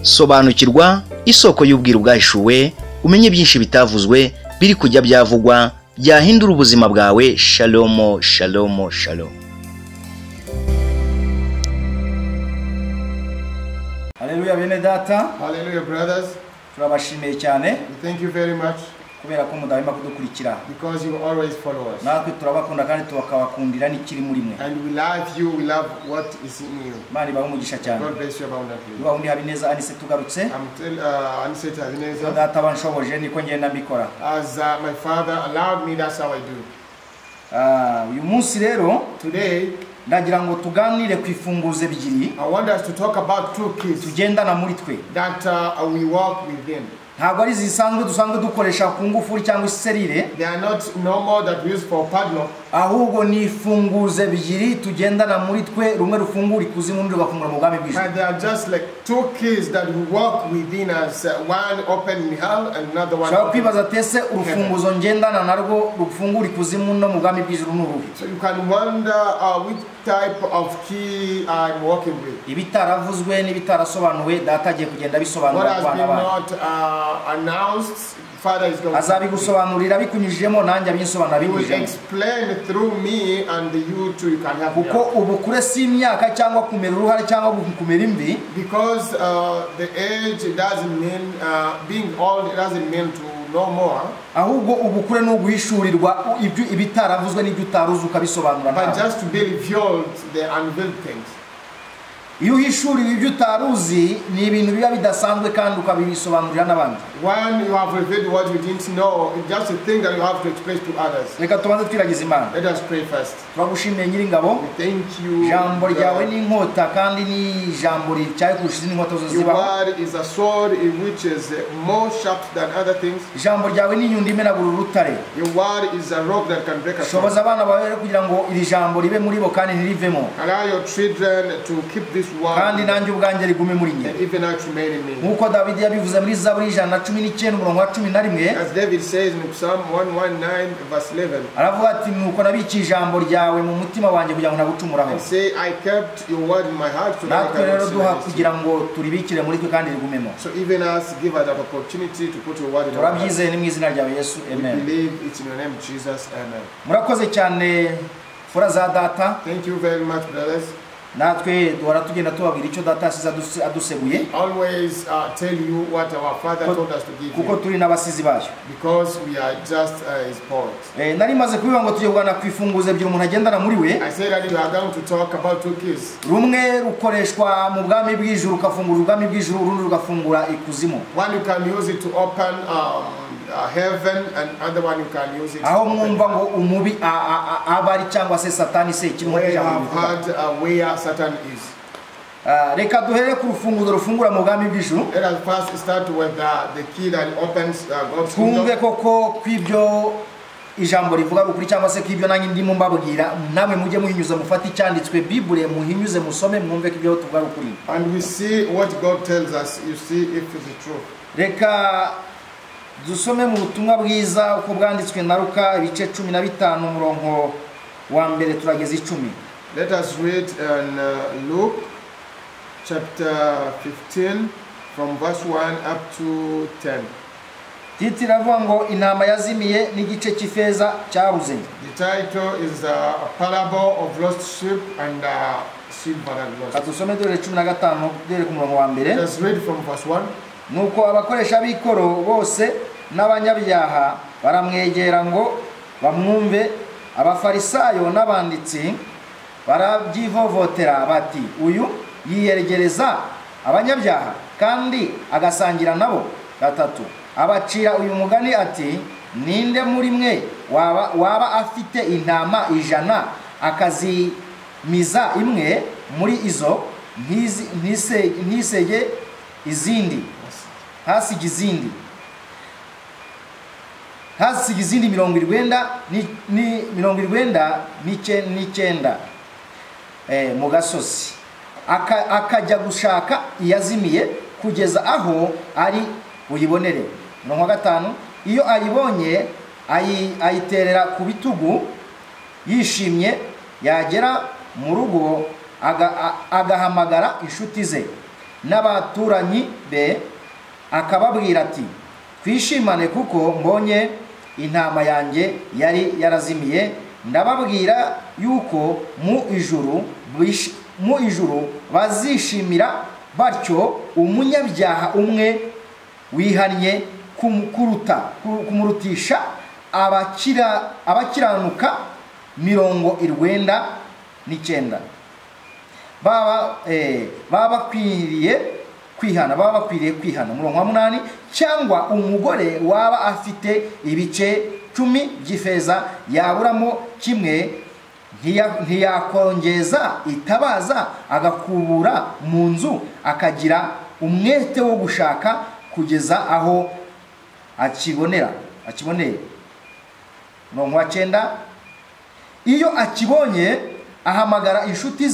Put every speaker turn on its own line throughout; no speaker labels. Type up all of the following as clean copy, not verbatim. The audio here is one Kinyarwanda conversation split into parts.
sobanukirwa isoko y'ubwiru bwahishuwe, umenye byinshi bitavuzwe biri kujya byavugwa byahindura ubuzima bwawe. Shalom, shalom, shalom.
Hallelujah bene data.
Hallelujah brothers.
Turabashimiye cyane.
We thank you very much.
Kubera ko mudahema kudukurikira.
Because you always follow us.
Natwe turabakunda kandi tukabakundira n'ikiri muri mwe.
And we love you, we love what is in you.
Mani bamugisha cyane.
God bless you abundantly.
Duha undi Habineza Anise tugarutse.
Anise Habineza.
Data banshoboje niko ngenda mbikora.
As my father allowed me, that's how I do.
Uyu munsi rero
today
ndagira ngo tuganire ku ifunguzo ebyiri.
I want us to talk about two keys
tugendana muri twe
that we walk within.
Ntabwo ari dusanzwe dukoresha ku ngufuri cyangwa iserire.
They are not normal that we use for padlock.
Ahubwo ni ifunguzo ebyiri tugendana muri twe, rumwe rufungura ikuzimu n'urundi rugafungura mu bwami bw'ijuru.
And they are just like two keys that we walk within us, one open in hell and another one.
Shaka kwibaza tese urufunguzo ngendana narwo rufungura ikuzimu no mu bwami bw'ijuru n'uruhe.
So you can wonder which type of key I'm walking with.
Ibitaravuzwe n'ibitarasobanuwe data agiye kugenda bisobanura
ku bana bawe. Announced, Father is going
azabigusobanurira bikunyujemo nanjye abinsobanura
bikunyujemo. He will explain through me and you too you can have.
Kuko ubukure si imyaka cyangwa kumera uruhare cyangwa kumera imvi.
Because the age doesn't mean being old, it doesn't mean to know more.
Ahubwo ubukure no guhishurirwa ibitaravuzwe n'ibyo utaruzi ukabisobanura.
But just to be revealed the unveiled things.
Iyo uhishuriwe ibyo utaruzi ni ibintu biba bidasanzwe kandi ukabisobanurira n'abandi.
When you have revealed what you didn't know, it's just a thing that you have to explain to others.
Reka tubanze twiragiza Imana.
Let us pray first.
Turagushimiye Nyiringabo.
Thank you.
Jambo ryawe ni inkota kandi ni jambo ricyaye kurusha inkota zose zibaho.
Your word is a sword which is more sharp than other things.
Jambo ryawe ni inyundo imenagura urutare.
Your word is a rock that can break a stone.
Shoboza abana bawe kugira ngo iri jambo ribe muri bo kandi ntirivemo.
Allow your children to keep this word.
Kandi nanjye ubwanjye rigume muri njye.
Even I remain in me.
Nkuko David yabivuze muri Zaburi 119 umurongo wa 11.
As David says in Psalm 119 verse 11.
Aravuga ati nuko nabiki ijambo ryawe mu mutima wanjye kugira ngo nagucumuraho.
And say I kept your word in my heart so that I can
rero duha kugira ngo turibikire muri twe kandi rigumemo.
So even us give us the opportunity to put your word in our heart.
Turabyizeye ni mu izina rya Yesu. Amen.
We believe it's in your name Jesus. Amen.
Murakoze cyane fura za data.
Thank you very much brothers.
Natwe duhora tugenda tubabwira icyo data asize aduseguye.
Always tell you what our Father told us to give you.
Kuko turi n'abasizi bayo.
Because we are just his poets.
Nari maze kubivuga ngo tujye kugana ku ifunguzo ebyiri umuntu agendana muri we.
I said that we are going to talk about two keys.
Rumwe rukoreshwa mu bwami bw'ijuru ukafungura ubwami bw'ijuru, urundi rugafungura ikuzimu.
One you can use it to open heaven and other one you can use it.
Aho mwumva ngo umubi abari cyangwa se satani se kimwe
where Satan is.
Reka duhere ku rufunguzo rufungura mu bwami bw'ijuru.
Let us first start with the key that opens God's kingdom.
Twumve koko kw'ibyo ijambo rivuga rukuri cyangwa se kw'ibyo nanjye ndimo mbabwira namwe mujye muhinyuza mufata icyanditswe Bible muhinyuze musome mwumve kw'ibyo tuvuga rukuri.
And we see what God tells us, you see if it's true.
Reka dusome mu butumwa bwiza uko bwanditswe na Luka ibice 15 umurongo wa mbere turageza 10.
Let us read in Luke chapter 15 from verse 1 up to 10.
Titi ravuga ngo intama yazimiye n'igice cy'ifeza cyabuze.
The title is a parable of lost sheep and silver and lost.
Kadusome dore 15 dore ku murongo wa mbere.
Let's read from verse 1.
Nuko abakoresha b'ikoro bose n'abanyabyaha baramwegera ngo bamwumve. Abafarisayo n'abanditsi barabyivovotera bati uyu yiyegereza abanyabyaha kandi agasangira nabo. 3 abacira uyu mugani ati ninde muri mwe waba afite intama 100 akazimiza imwe muri izo ntisege izindi hasige izindi 99 mu gasozi akajya gushaka iyazimiye kugeza aho ari uyibonere. 5 iyo ayibonye ayiterera ku bitugu yishimye, yagera mu rugo agahamagara inshuti ze n'abaturanyi be, akababwira ati twishimane kuko mbonye intama yanjye yari yarazimiye. Ndababwira yuko mu ijuru bazishimira batyo umunyabyaha umwe wihannye kumurutisha abakiranuka 99. baba bakwiriye kwihana. Murongo wa 8, cyangwa umugore waba afite ibice 10 by'ifeza yaburamo kimwe, ntiyakongeza itabaza agakubura mu nzu akagira umwete wo gushaka kugeza aho akiboneye. Murongo wa 9, iyo akibonye ahamagara inshuti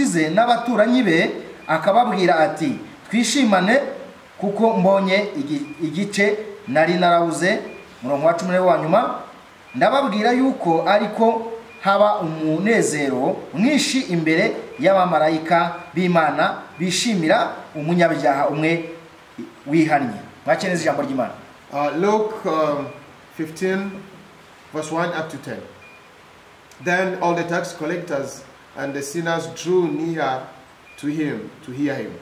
ze n'abaturanyi be, akababwira ati twishimane kuko mbonye igice nari narabuze. Murongo wa 10 wa nyuma, ndababwira yuko ariko haba umunezero mwinshi imbere y'abamarayika b'Imana bishimira umunyabyaha umwe wihannye. Mwakeneza ijambo ry'Imana.
Luke 15 verse 1 up to 10. Then all the tax collectors and the sinners drew near to him to hear him.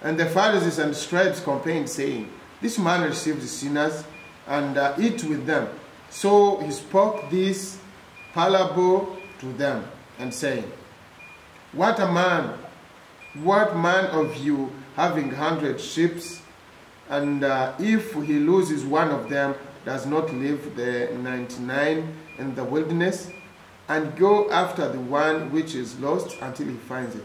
And the Pharisees and scribes complained, saying, this man receives sinners and eats with them. So he spoke this parable to them, and saying, what man of you, having 100 sheep, and if he loses one of them, does not leave the 99 in the wilderness, and go after the one which is lost until he finds it?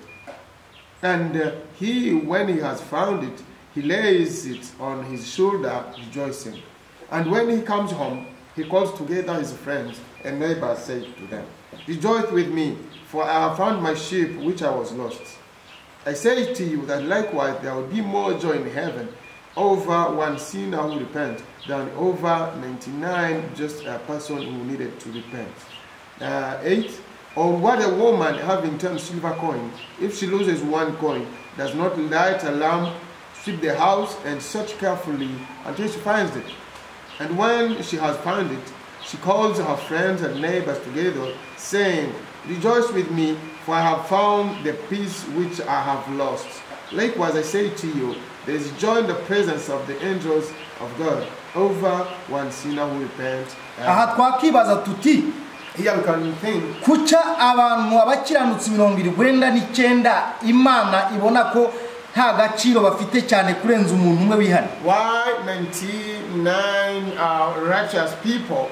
And he, when he has found it, he lays it on his shoulder, rejoicing. And when he comes home, he calls together his friends and neighbors, saying to them, rejoice with me, for I have found my sheep which I was lost. I say to you that likewise there will be more joy in heaven over one sinner who repents than over 99 just a person who needed to repent. 8. Or what a woman having 10 silver coins, if she loses one coin, does not light a lamp, sweep the house, and search carefully until she finds it? And when she has found it, she calls her friends and neighbors together, saying, rejoice with me, for I have found the piece which I have lost. Likewise I say to you, there is joy in the presence of the angels of God over one sinner who repents.
Aha twakibaza tuti,
here we can think,
kuca abantu abakiranutsi 99 Imana ibona ko nta gaciro bafite cyane kurenza umuntu umwe wihana.
Why 99 righteous people,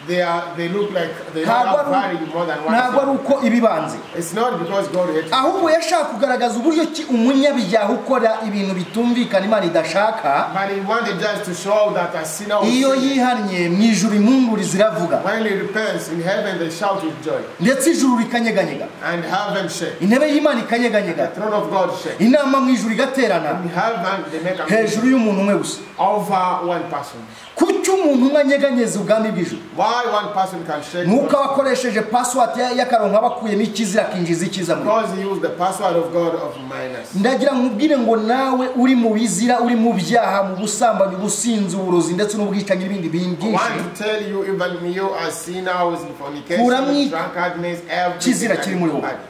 they look like they have value more than one.
Ntabwo ari uko ibibanze.
It's not because God hates.
Ahubwo yashaka kugaragaza uburyo ki umunyabyaha ukora ibintu bitumvikana Imana idashaka.
But he wanted just to show that a sinner
iyo yihannye mu ijuru impunguri ziravuga.
When he repents, in heaven they shout with joy.
Ndetse ijuru rikanyeganyega.
And heaven shake.
Intebe y'Imana ikanyeganyega.
The throne of God shake.
Inama mu ijuru igaterana.
In heaven they make a
hejuru y'umuntu umwe gusa.
Over one person.
Kuki umuntu umwe anyeganyeza ubwami bw'ijuru?
Why one person can shake?
Nuko abakoresheje password y'akarongo abakuyemo ikiza kinjiza ikiza muri.
Because he used the password of God of minus.
Ndagira nkubwire ngo nawe uri mu bizira, uri mu byaha, mu busambanyi, ubusinzi, uburozi ndetse n'ubwicanyi n'ibindi byinshi.
I want to tell you, even you as sinners in fornication, drunkenness, everything.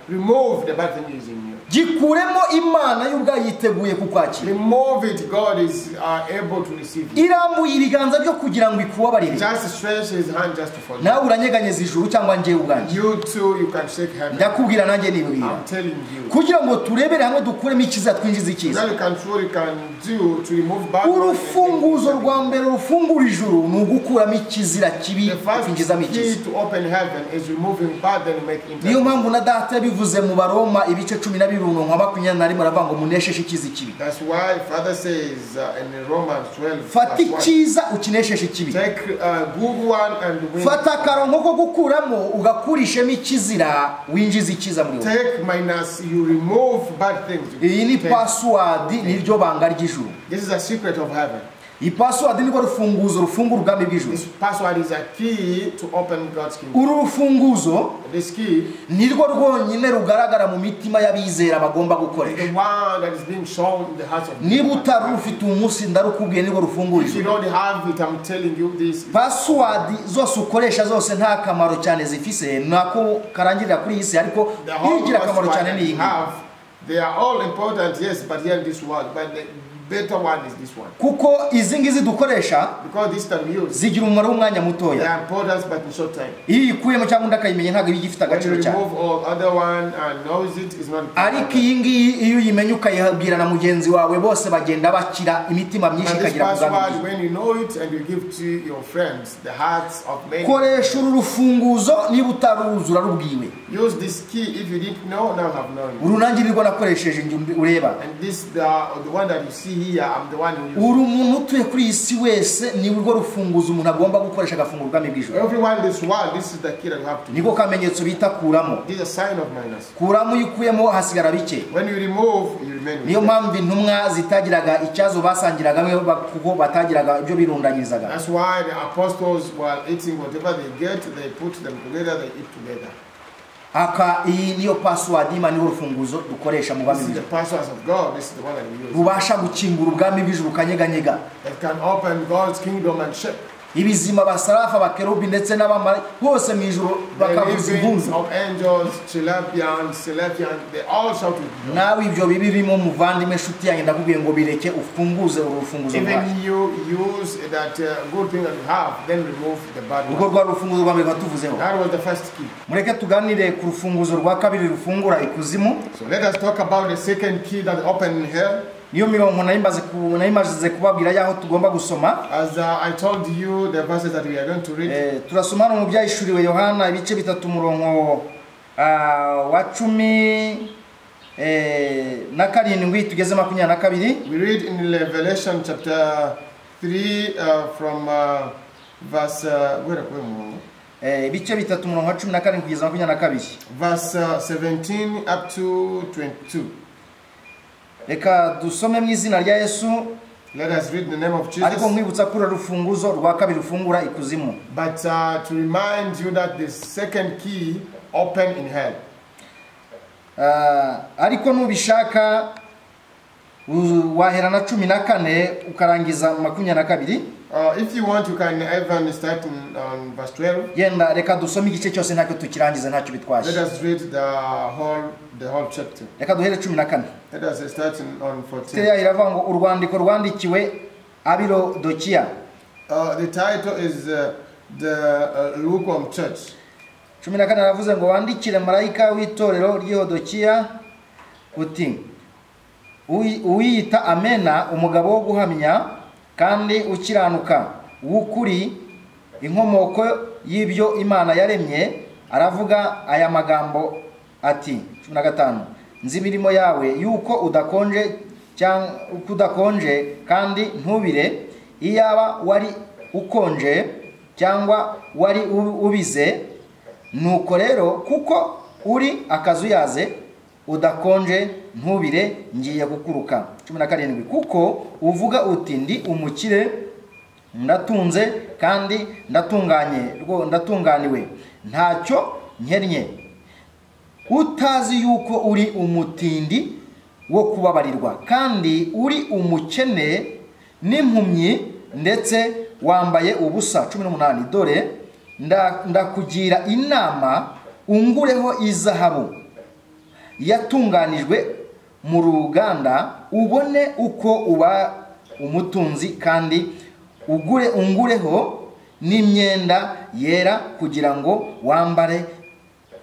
Remove the bad things in you.
Gikuremo Imana y'ubwayo yiteguye kukwakira.
Remove it, God is able to receive it.
Irambuye ibiganza byo kugira ngo ikubabarire.
Just stretch his hand just to forgive.
Nawe uranyeganyeza ijuru cyangwa nje ubwanjye.
You too, you can shake heaven.
Ndakubwira nanjye nibwira.
I'm telling you.
Kugira ngo turebere hamwe dukuremo ikiza twinjiza ikiza.
That you can do to remove bad.
Urufunguzo rwa mbere rufungura ijuru ni ugukuramo ikizira kibi kwinjizamo ikiza.
The first key to open heaven is removing bad and making it.
Niyo mpamvu na data yabivuze mu Baroma ibice 12 nka 20 aravuga munesheje ikiza kibi.
That's why Father says in Romans 12.
Fata ikiza ukinesheje ikibi.
Take a good one and win.
Fata karongo ko gukuramo ugakurishemo ikizira winjiza ikiza muri wowe.
Take minus, you remove bad things.
Iyi ni password niryo banga ry'ijuru.
This is a secret of heaven.
iyi password nirwo rufunguzo rufungura ubwami bw'ijuru.
This password is a key to open God's kingdom.
Uru rufunguzo
This key
nirwo rwonyine rugaragara mu mitima y'abizera bagomba
is
gukoresha.
the one that is being shown in the hearts of
Niba
people.
utari ufite umunsi ndarukubwiye nirwo rufungura
If you
ijuru.
don't have it, I'm telling you this.
Password zose ukoresha zose nta kamaro cyane zifise, nako karangirira kuri iyi si, ariko
The whole
igira akamaro
password
cyane
that
ni iyi.
you have, they are all important, yes, but here in this world. But the better one is this one.
Kuko izi ngizi dukoresha
Because this time we use,
zigira umumaro w'umwanya
they
mutoya.
are important but in short time.
Iyo ikuyemo cyangwa undi akayimenya ntabwo iba igifite
When you
agaciro cyane.
remove all other one and knows it, is not
Ariko
important.
iyi ngiyi iyo uyimenya ukayibwira na mugenzi wawe, bose bagenda bakira, imitima myinshi
And this
ikagira
password,
kugamira.
when you know it and you give to your friends, the hearts of many.
Koresha uru rufunguzo niba utaruzura rubwiwe.
Use this key if you didn't know, now have known.
Uru nanjye nirwo nakoresheje njye ureba.
And this, the one that you see here, I'm the one who uses.
Uri umuntu utuye kuri iyi si wese ni urwo rufunguzo umuntu agomba gukoresha agafungura ubwami bw'ijuru.
Everyone in this world, this is the key that you have to use.
Niko kamenyetso bita kuramo.
This is a sign of minus.
Kuramo iyo ukuyemo hasigara bike.
When you remove, you remain with
Niyo
it.
mpamvu intumwa zitagiraga icyazo basangiraga kuko batagiraga ibyo birundanyirizaga.
That's why the apostles were eating whatever they get, they put them together, they eat together.
Aka iyi niyo password y'Imana, niho rufunguzo dukoresha mu bwami
This is the
bw'ijuru.
passwords of God. This is the one that we use.
Rubasha gukingura ubwami bw'ijuru kanyeganyega.
That can open God's kingdom and shake.
Ibizima basarafa abakerubi ndetse n'abamara bose mu ijuru
The
bakavuza
livings
impundu.
of angels, Chelabdians, they all shout with joy.
Nawe ibyo bibirimo muvandimwe nshuti yanjye ndakubwiye ngo bireke ufunguze uru rufunguzo rwawe.
Even you use that good thing that you have, then remove the bad
Urwo
one.
rwa rufunguzo rwa mbere batuvuzeho.
That was the first key.
Mureke tuganire ku rufunguzo rwa kabiri rufungura ikuzimu.
So let us talk about the second key that opened in hell.
Niyo mirongo nayimaze kubabwira yaho tugomba gusoma.
As I told you, the verses that we are going to read.
Turasoma no mu byahishuriwe Yohana ibice bitatu murongo wa 17 tugeze 22.
We read in Revelation chapter 3 from verse
ibice bitatu murongo wa 17 kugeza 22.
verse 17 up to 22.
Reka dusome mu izina rya Yesu.
Let us read the name of
Ariko
Jesus.
nkwibutsa kuri rufunguzo rwa kabiri rufungura ikuzimu.
But to remind you that the second key opened in hell.
Ariko nubishaka wahera na 14 ukarangiza 22.
If you want, you can even start on verse 12.
Yenda reka dusome igice cyose ntacyo tukirangiza ntacyo
Let
bitwaje.
us read the whole chapter.
Reka duhere 14.
Let us start on 14.
Teya iravuga ngo urwandiko rwandikiwe Abirodokiya.
The title is the lukewarm church.
14 aravuze ngo wandikire marayika w'itorero ry'Odokiya uti uwiyita Amena, umugabo wo guhamya kandi ukiranuka w'ukuri, inkomoko y'ibyo Imana yaremye, aravuga aya magambo ati 15 nzi imirimo yawe yuko udakonje kandi ntubire, iyaba wari ukonje cyangwa wari ubize, nuko rero kuko uri akazuyaze udakonje ntubire ngiye kukuruka. 17 kuko uvuga uti ndi umukire, ndatunze kandi ndatunganiwe, ntacyo nkennye, utazi yuko uri umutindi wo kubabarirwa kandi uri umukene n'impumyi ndetse wambaye ubusa. 18 dore ndakugira inama ungureho izahabu yatunganijwe mu ruganda, ubone uko uba umutunzi, kandi ungureho n'imyenda yera kugira ngo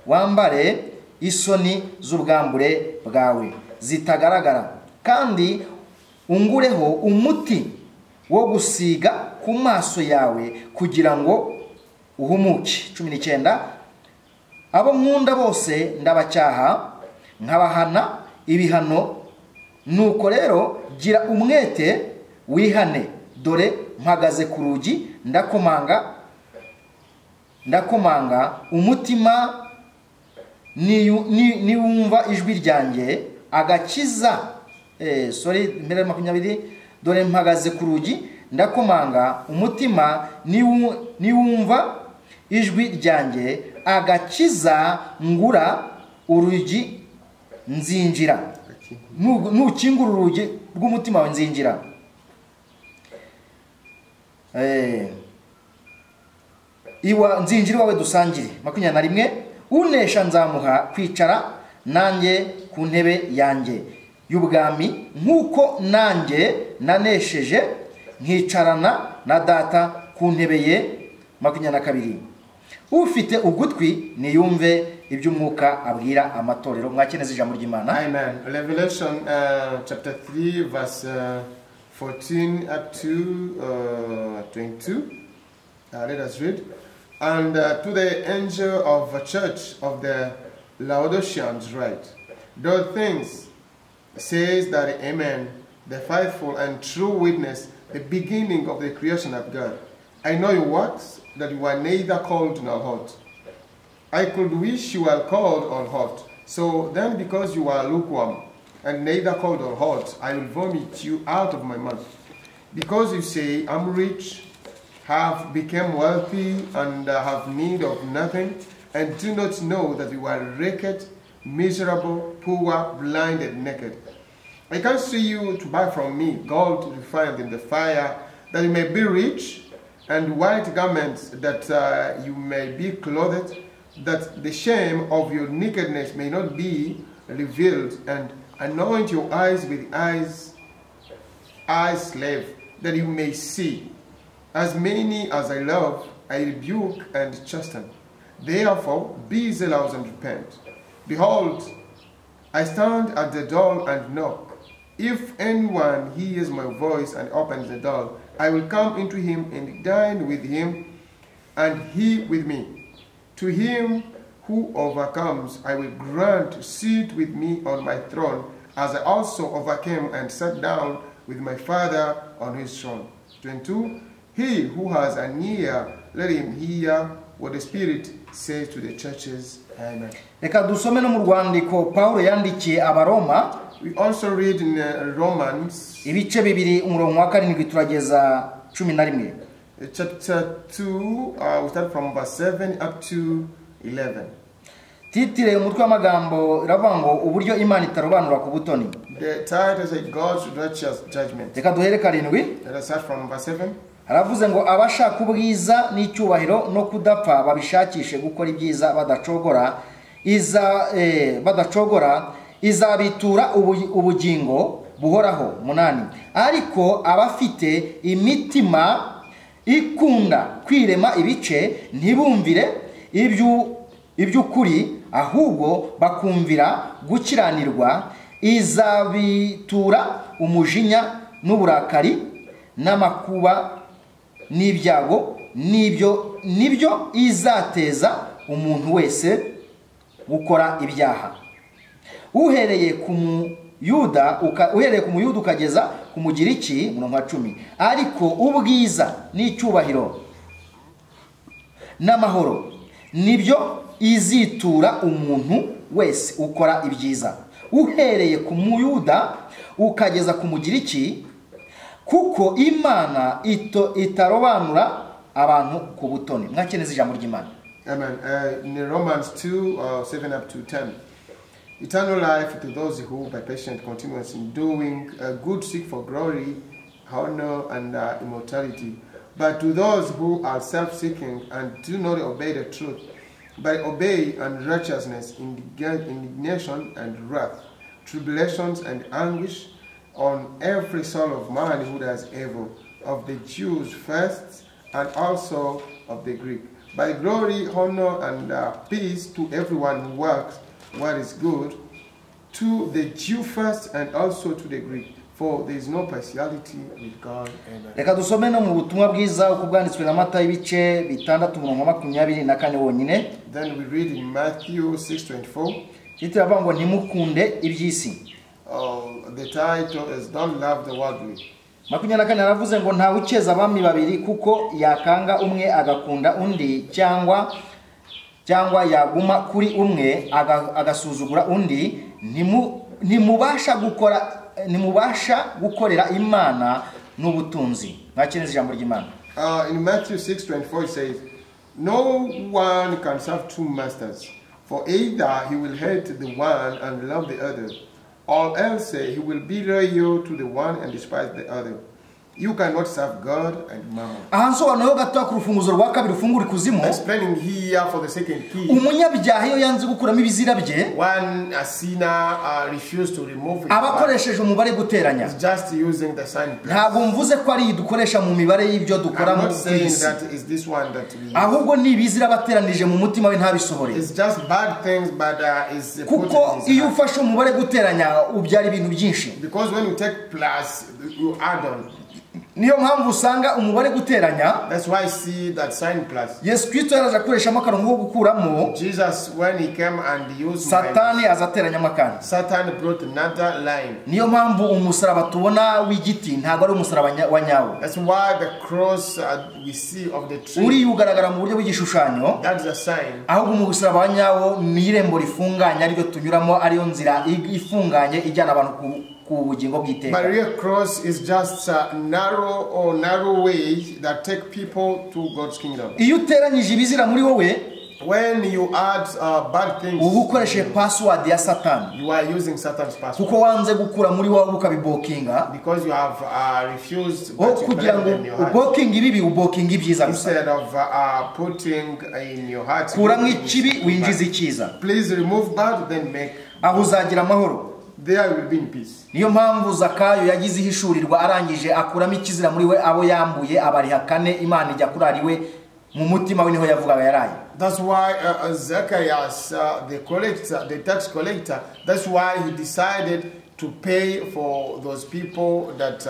wambare isoni z'ubwambure bwawe zitagaragara, kandi ungureho umuti wo gusiga ku maso yawe kugira ngo uhumuke. 19 abo nkunda bose ndabacyaha nkabahana ibihano, nuko rero gira umwete wihane, dore mpagaze ku rugi ndakomanga, umutima niwumva ijwi ryanjye agakiza 20 dore mpagaze ku rugi ndakomanga, umutima niwumva ijwi ryanjye, agakiza ngura urugi nzinjira. Nukingura urugi rw'umutima wawe nzinjira. Nzinjira iwawe dusangire. 21 unesha nzamuha kwicara nanjye ku ntebe yanjye y'ubwami, nk'uko nanjye nanesheje nkicarana na data ku ntebe ye. 22 ufite ugutwi niyumve iby'umwuka abwira amatorero. Mwakeneza ijambo ry'Imana.
Amen. Revelation chapter 3 verse 14 up to 22. Let us read. And to the angel of the church of the Laodiceans write, those things says that Amen, the faithful and true witness, the beginning of the creation of God. I know your works, that you are neither cold nor hot. I could wish you were cold or hot. So then, because you are lukewarm and neither cold or hot, I will vomit you out of my mouth. Because you say, I'm rich, have become wealthy, and have need of nothing, and do not know that you are wretched, miserable, poor, blind, and naked. I counsel you to buy from me gold refined in the fire, that you may be rich, and white garments, that you may be clothed, that the shame of your nakedness may not be revealed, and anoint your eyes with eyes salve, that you may see. As many as I love, I rebuke and chasten. Therefore, be zealous and repent. Behold, I stand at the door and knock. If anyone hears my voice and opens the door, I will come into him and dine with him, and he with me. To him who overcomes, I will grant to sit with me on my throne, as I also overcame and sat down with my Father on his throne. 22. He who has an ear, let him hear what the Spirit says to the churches. Amen.
Reka dusome no mu rwandiko Paulo yandikiye Abaroma.
We also read in Romans
ibice bibiri umurongo wa 7 turageza 11.
Chapter 2, we start from verse 7 up to 11.
Titire umutwe w'amagambo iravuga ngo uburyo Imana itarobanura ku butoni.
The title is God's righteous judgment.
Reka duhere 7.
Let us start from verse 7.
Aravuze ngo abashaka ubwiza n'icyubahiro no kudapfa babishakishe gukora ibyiza badacogora izabitura ubugingo buhoraho. 8 ariko abafite imitima ikunda kwirema ibice ntibumvire iby'ukuri, ahubwo bakumvira gukiranirwa, izabitura umujinya n'uburakari n'amakuba n'ibyago, nibyo izateza umuntu wese gukora ibyaha. Uhereye ku Muyuda ukageza ku Mugiriki. 10 ariko ubwiza n'icyubahiro n'amahoro nibyo izitura umuntu wese ukora ibyiza. Uhereye ku Muyuda ukageza ku Mugiriki, kuko Imana itarobanura abantu ku butoni. Mwakeneza ijambo ry'Imana.
Amen. In Romans 2, 7 up to 10. Eternal life to those who by patient continuance in doing good seek for glory, honor, and immortality. But to those who are self-seeking and do not obey the truth, but obey unrighteousness, indignation and wrath, tribulations and anguish on every soul of man who does evil, of the Jews first, and also of the Greek. By glory, honor, and peace to everyone who works what is good, to the Jew first, and also to the Greek. For there is no partiality with God. Amen.
Reka dusome no mu butumwa bwiza uko bwanditswe na Matayo ibice 6:24 wonyine.
Then we read in Matthew 6:24.
Titira bango ntimukunde iby'isi.
The title is Don't Love the Worldly.
24 aravuze ngo nta uceza abami babiri, kuko yakanga umwe agakunda undi, cyangwa yaguma kuri umwe agasuzugura undi. Nimubasha gukorera Imana n'ubutunzi. mwakiriza ijambo ry'Imana.
In Matthew 6:24 it says, "No one can serve two masters, for either he will hate the one and love the other, or else he will be loyal to the one and despise the other. You cannot serve God and mammon."
Ahansobanura gato ku rufunguzo rwa kabiri rufungura ikuzimu.
Explaining here for the second key.
Umunyabyaha iyo yanze gukuramo ibizira bye,
When a sinner refused to remove it,
abakoresheje umubare guteranya.
is just using the sign plus.
Ntabwo mvuze ko ari dukoresha mu mibare y'ibyo dukora
I'm
mu
not saying
isi.
that is this one that we use.
Ahubwo ni ibizira bateranije mu mutima we ntabisohore.
It's just bad things, but it's
Kuko iyo ufashe umubare guteranya ubyara ibintu byinshi.
because when you take plus, you add on.
Niyo mpamvu usanga umubare guteranya,
That's why I see that sign plus.
Yesu Kristo yaraje akoreshamo akarongo ko gukuramo,
Jesus, when he came and used
Satani azateranyamo akandi.
Satan brought another line.
Niyo mpamvu umusaraba tubona w'igiti ntabwo ari umusaraba wa nyawo.
That's why the cross we see of the tree,
Uri ugaragara mu buryo bw'igishushanyo,
that's a sign.
ahubwo mu musaraba wa nyawo ni irembo rifunganye ariryo tunyuramo, ariyo nzira ifunganye ijyana abantu ku bugingo bw'iteka.
But real cross is just a narrow way that take people to God's kingdom.
Iyo uteranyije ibizira muri wowe,
When you add bad things,
uba ukoresheje password ya Satani.
you are using Satan's password.
Kuko wanze gukura muri wowe ukabibokinga,
Because you have refused
aho
but you
kugira
collect
ngo
them in your heart.
ubokinga ibibi ubokinga ibyiza gusa.
Instead of putting in your heart,
Kuramo ikibi winjiza icyiza,
please remove bad, then make.
aho uzagira amahoro.
There will be in peace.
Niyo mpamvu Zakayo yagize ihishurirwa arangije akuramo ikizira muri we, abo yambuye abariha kane, Imana ijya kurari we mu mutima we, niho yavugaga yaraye.
That's why Zacchaeus, the tax collector, that's why he decided to pay for those people that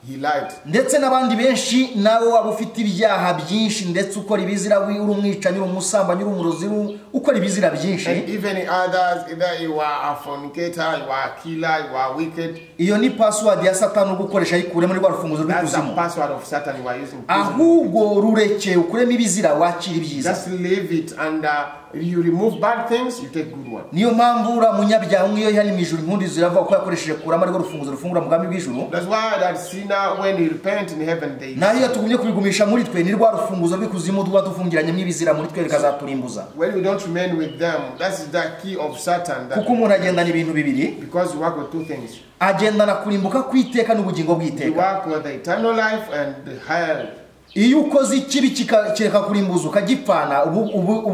he lied.
Ndetse n'abandi benshi nawe waba ufite ibyaha byinshi, ndetse ukora ibizira, uri umwicanyi, uri umusambanyi, uri umurozi, ukora ibizira byinshi.
And even others, either you are a fornicator, you are a killer, you are wicked.
Iyo ni password ya Satani ugukoresha yikure muri rwa rufunguzo
That's the
rw'ikuzimu.
password of Satan you are using.
Ahubwo rureke ukuremo ibizira, wakira ibyiza.
Just leave it and you remove bad things, you take good one.
Niyo mpamvu ura munyabyaha nk'iyo yari mu ijuru impundu zirava uko yakoresheje kurama rwo rufunguzo rufungura mu bwami bw'ijuru.
That's why that sinner, when he repent in heaven, they
Naho iyo tugumye kubigumisha muri twe, ni rwa rufunguzo rw'ikuzimu tuba dufungiranye mw'ibizira muri twe rikazaturimbuza.
when we don't remain with them, that's the key of Satan. That
Kuko umuntu agendana ibintu bibiri,
because you work with two things.
agendana kurimbuka kw'iteka n'ubugingo
You
bw'iteka.
work with the eternal life and the hell.
Iyo ukoze ikibi kireka kurimbuza ukagipfana, ubu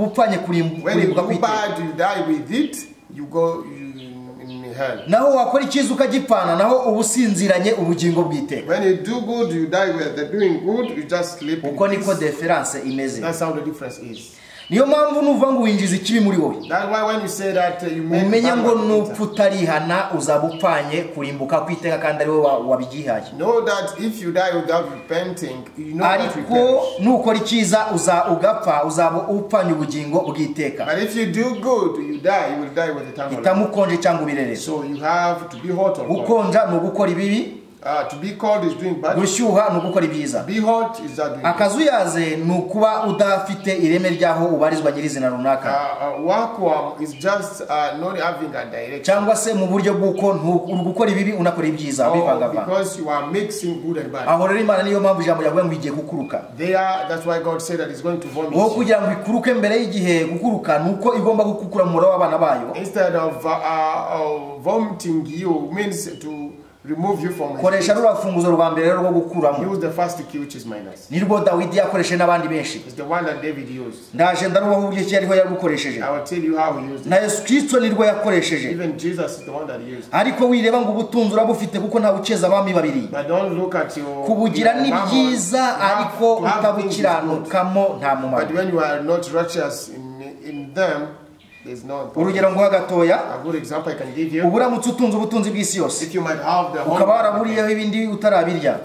upfanye
When you
kurimbuka
do
kw'iteka.
bad, you die with it, you go in hell.
Naho wakora icyiza ukagipfana, naho ubu usinziranye ubugingo bw'iteka.
When you do good, you die with the doing good, you just sleep in
Uko niko
peace.
difference imeze.
That's how the difference is.
Niyo mpamvu nuva ngo winjiza ikibi muri wowe,
That's why when you say that you make
umenye
bad
ngo
one
nupfa
later,
utarihana uzaba upfanye kurimbuka kw'iteka kandi ari wowe wabigihaye.
know that if you die without repenting, you know that you
Ariko
perish.
nukora icyiza ugapfa, uzaba upfanye ubugingo bw'iteka.
But if you do good, you will die with eternal life.
Itamukonje cyangwa ubirerere.
So you have to be hot or cold.
Gukonja ni ugukora ibibi,
To be cold is doing bad.
gushyuha ni ugukora ibyiza.
Be hot is that doing good.
Akazuyaze ni ukuba udafite ireme ryaho ubarizwa nyirizina runaka,
Lukewarm is just not having a direction.
cyangwa se mu buryo bw'uko uri gukora ibibi unakora ibyiza
Or
bivangavanga.
because you are mixing good and bad.
Aho rero Imana niyo mpamvu ijambo ryavuga ngo igiye kukuruka.
That's why God said that He's going to vomit
Wowe
you.
kugira ngo ikuruke mbere y'igihe gukuruka, nuko igomba gukukura mu mura w'abana bayo.
Instead of vomiting you, means to remove you from
Koresha
it.
rufunguzo rwa mbere rwo gukuramo.
Use the first key, which is minus.
Nirwo Dawidi yakoresheje n'abandi benshi.
It's the one that David used.
Ndaje ndarubaho uburyo ki ariho yarukoresheje.
I will tell you how he used
Na
it.
Yesu Kristo nirwo yakoresheje.
Even Jesus is the one that he used.
Ariko wireba ngo ubutunzi urabufite kuko nta buceza abami babiri.
But don't look at your
Kubugira ni
mammon.
byiza,
You have
ariko
to have things is good.
utabukiranukamo nta
But
mumaro.
when you are not righteous in them, there's no important.
Urugero nguha gatoya,
A good example I can give you.
uburamutse utunze ubutunzi bw'isi yose,
If you might have the whole
ukaba
world,
waraburiyeho ibindi utarabirya,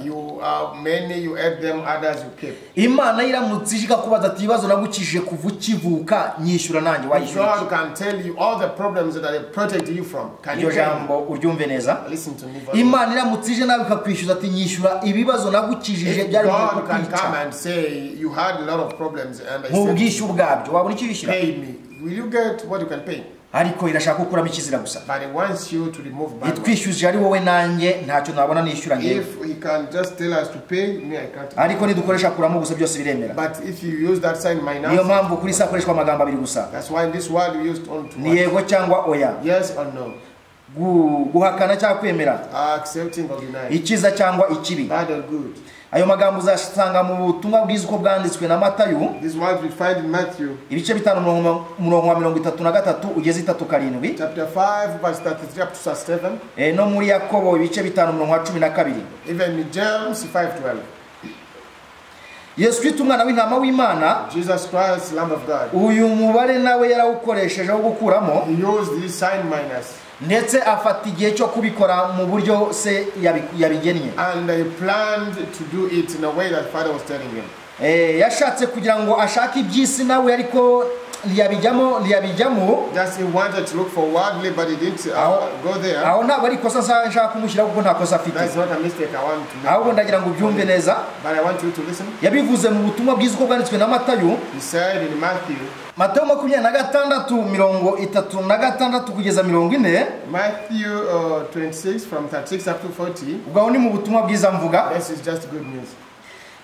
many you ate them, others you kept.
Imana iramutse ije ikakubaza ati ibibazo nagukijije kuva ukivuka nyishyura nanjye wayishyura.
God can tell you all the problems that He protected you from. Can you
Iryo jambo uryumve neza.
listen to me? very well.
Imana iramutse ije nawe ikakwishyuza ati nyishyura ibibazo nagukijije
If
byari
God can come
kukwica
and say you had a lot of problems and I
nk'ubwishyu
said
bwabyo, wabona icyo wishyura?
pay me, will you get what you can pay?
ariko irashaka gukuramo ikizira gusa.
But it wants you to remove bad ones.
Itwishyuje ari wowe nanjye ntacyo nabona nishyura ngewe.
If he can just tell us to pay, me I can't.
Ariko nidukoresha kuramo gusa byose biremera.
But if you use that sign minus,
niyo mpamvu kuri sa koreshwa amagambo abiri gusa.
that's why in this world we used only two
Ni yego cyangwa oya.
Yes or no.
Guhakana cyangwa kwemera.
Accepting or denying.
Ikiza cyangwa ikibi.
Bad or good.
Ayo magambo uzasanga mu butumwa bwiza uko bwanditswe na Matayo.
This one we find in Matthew.
Ibice 5 murongo wa 33 ugeze 37.
Chapter 5 verse 33 up to 7.
No muri Yakobo ibice 5 murongo wa 12.
Even in James 5:12.
Yesu Kristo umwana w'intama w'Imana.
Jesus Christ, Lamb of God.
Uyu mubare nawe yarawukoresheje wo gukuramo.
He used this sign minus.
Ndetse afata igihe cyo kubikora mu buryo se yabigennye.
And he planned to do it in a way that Father was telling him.
Yashatse kugira ngo ashake iby'isi nawe ariko ntiyabijyamo.
Just he wanted to look for worldly, but he didn't go there.
Aho ntabwo ari kosa nshaka kumushyira kuko nta kosa afite.
That's not a mistake I want to make.
Ahubwo ndagira ngo ubyumve neza.
But I want you to listen.
Yabivuze mu butumwa bwiza uko bwanditswe na Matayo.
He said in Matthew.
Matayo 26:36 kugeza 40.
Matthew 26 from 36 up to 40.
Ubwo ni mu butumwa bwiza mvuga.
This is just good news.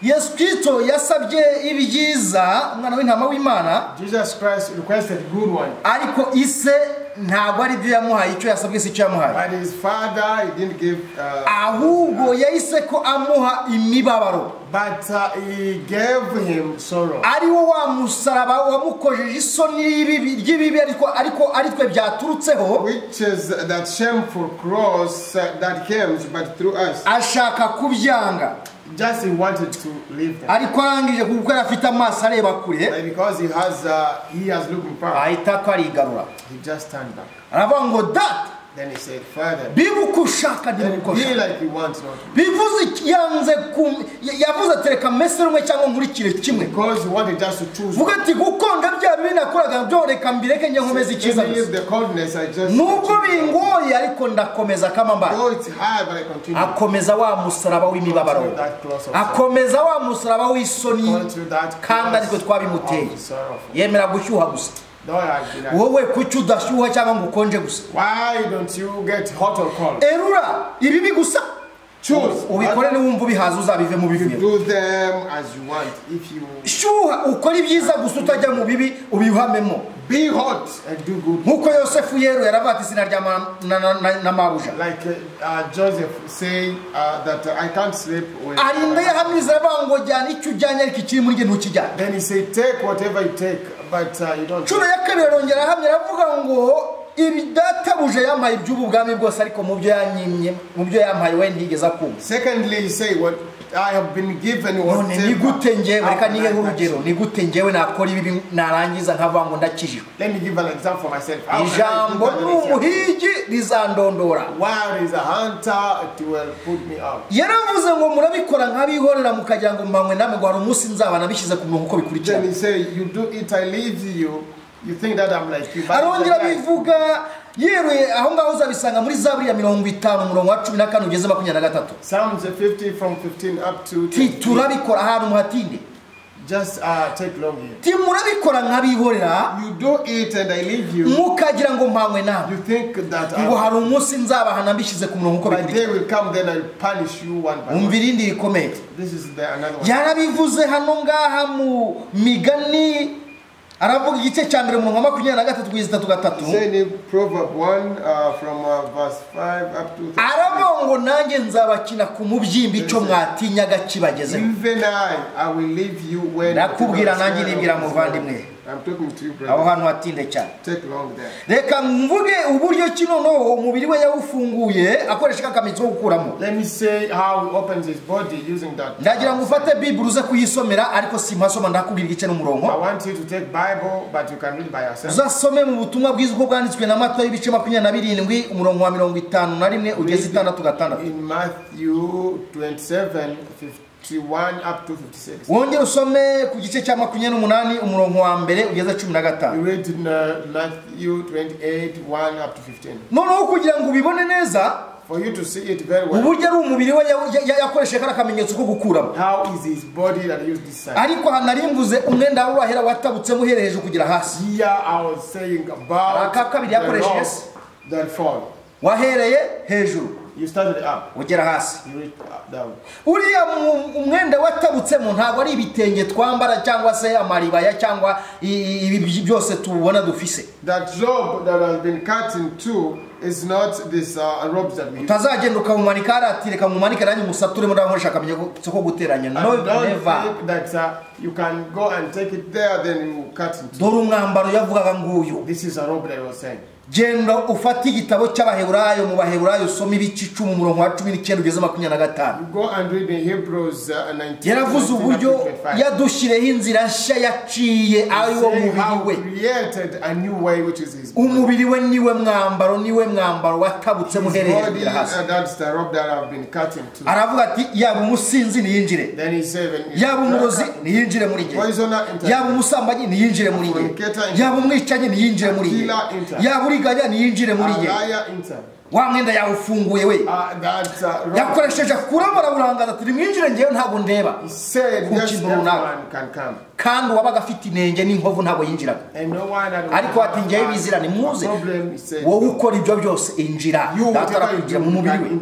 Yesu Kristo yasabye ibyiza umwana w'intama w'Imana.
Jesus Christ requested good one.
Ariko ise ntabwo ari byo yamuhaye icyo yasabwe si cyo yamuhaye.
But his father he didn't give
ahubwo yahise ko amuha imibabaro.
But he gave him sorrow.
Ari wo wa musaraba wamukojeje isoni ry'ibibi ariko aritwe byaturutseho.
Which is that shameful cross that came but through us.
Ashaka kubyanga.
Just he wanted to leave them.
Ariko arangije kuko afite amaso areba kure.
Because he has looking far.
Ahita ko arigarura.
He just turned back.
Aravuga ngo that.
Then he said, Father,
bibukushaka
be like you want not.
Bivuze yanze yavuze tereka mesero mwe cyangwa nkurikire kimwe.
Because he wanted just to choose.
Vuga ati gukonda bya bibi nakoraga byo reka mbireke njye nkomeza ikiza. Nubwo bingoye ariko ndakomeza kama mba. Akomeza wa musaraba w'imibabaro. Akomeza wa musaraba w'isoni kandi ariko twabimuteye. Yemera gushyuha gusa. Wowe kuki udashyuha cyangwa ngo ukonje gusa?
Why don't you get hot or cold?
Erura ibibi gusa.
Choose.
Ubikore ni wumva bihaza uzabive mu bivuye.
Do them as you want. If you
shuha ukora ibyiza gusa utajya mu bibi ubiyuhamemo.
Be hot and do good.
Nkuko Yosefu yero yaravati sinarya na mabuja.
Like Joseph say that I can't sleep with.
Arinda yahamiriza abango jyana icyo ujyanye ariko ikiri muri nge ntukijyana.
Then he say take whatever you take but you don't.
Curo yakabira rongera hamye aravuga ngo ibidatabuje yampaye iby'ubu bwami bwose ariko mu byo yanyimye mu byo yampaye we ntigeza kumva.
Secondly he say what I have been given what
ni gute ngewe reka nihe urugero ni gute ngewe nakora ibi narangiza nkavuga ngo ndakijijwe.
Let me give an example for myself.
Ijambo n'umuhigi rizandondora.
While is a hunter it will put me out.
Yaravuze ngo murabikora nk'abihorera mukagira ngo mpamwe namwe ngo hari umunsi nzaba nabishyize ku murongo uko bikurikira.
Then he say you do it I leave you. You think that I'm like you.
Arongera bivuga yewe aho ngaho uzabisanga muri Zaburi ya 50 murongo wa 14 ugeze 23.
Psalms 50 from 15 up to
turabikora ahantu muhatinde.
Just take long here.
Ti murabikora nk'abihorera.
You do it and I leave you.
Mukagira ngo mpamwe nawe.
You think that
ngo hari umunsi nzaba nambishyize ku murongo uko bikurikira.
Day will come then I'll punish you one by one.
Umvirindi rikomeye.
This is another one.
Yarabivuze hano ngaha mu Migani aravuga igice cya mbere mu 23 kugeza 33.
Say in Proverb 1 from verse 5 up to 30.
Aravuga ngo nanjye nzabakina ku mubyimbi cyo mwatinyaga kibageze.
Even I will leave you when.
Nakubwira nanjye nibwira muvandimwe.
I'm talking to you brother.
Aho hantu hatinde cyane.
Take long there.
Reka mvuge uburyo kino no umubiri we yawufunguye akoresha kakamitso wo gukuramo.
Let me say how he opens his body using that.
Ndagira ngo ufate Bible uze kuyisomera ariko simpasoma ndakubwira igice n'umurongo.
I want you to take Bible but you can read by yourself.
Uzasome mu butumwa bwiza uko bwanditswe na Matayo ibice 27 umurongo wa 51 ugeze 66.
In Matthew 27:51 up to 56.
Wongera usome ku gice cya 28 umurongo wa mbere ugeze 15.
You read in Matthew 28:1 up to 15.
Noneho kugira ngo ubibone neza
for you to see it very well.
uburyo ari umubiri we yakoresheje kara kamenyetso ko gukuramo.
How is his body that used this sign?
Ariko hanarimvuze umwenda w'urahera watabutsemo uhereye kugera hasi.
Here I was saying about
Akakabiri yakoresheje
that fall.
Wahereye hejuru.
You started up.
Ugera hasi.
You reached down.
Uriya umwenda watabutsemo ntabwo ari ibitenge twambara cyangwa se amaribaya cyangwa ibi byose tubona dufise.
That robe that has been cut in two is not this robes that we use.
Utazagenda ukamumanika arati reka mumanike nanyu musature muri aho shaka ko guteranya. No, never.
That you can go and take it there, then you cut it.
Dore umwambaro yavugaga nguyu.
This is a robe that I was saying.
Genda ufata igitabo cy'abaheburayo mu baheburayo usoma ibice 10 umurongo wa 19 ugeze 25.
Go and read in Hebrews 19.
Yaravuze uburyo yadushireho inzira nshya yaciye ariwo mubiri we.
Created a new way which is his
body. Umubiri we niwe mwambaro watabutse muhereye kugira hasi.
That's the robe that have been cut into.
Aravuga ati yaba umusinzi niyinjire.
Then he said
yaba umurozi niyinjire muri nge. Yaba umusambanyi niyinjire muri nge. Yaba umwicanyi niyinjire muri nge. Yaba uriganya niyinjire muri nge. Wa mwenda yawufunguye we. Yakoresheje kuramara burangaza ati mwinjire ngeyo ntago ndeba. Kandi wabaga afite inenge n'inkovu ntago yinjiraga. Ariko ati ngeyo bizira ni muze. Wowe ukora ibyo byose injira. Datara kugira mu mubiri we.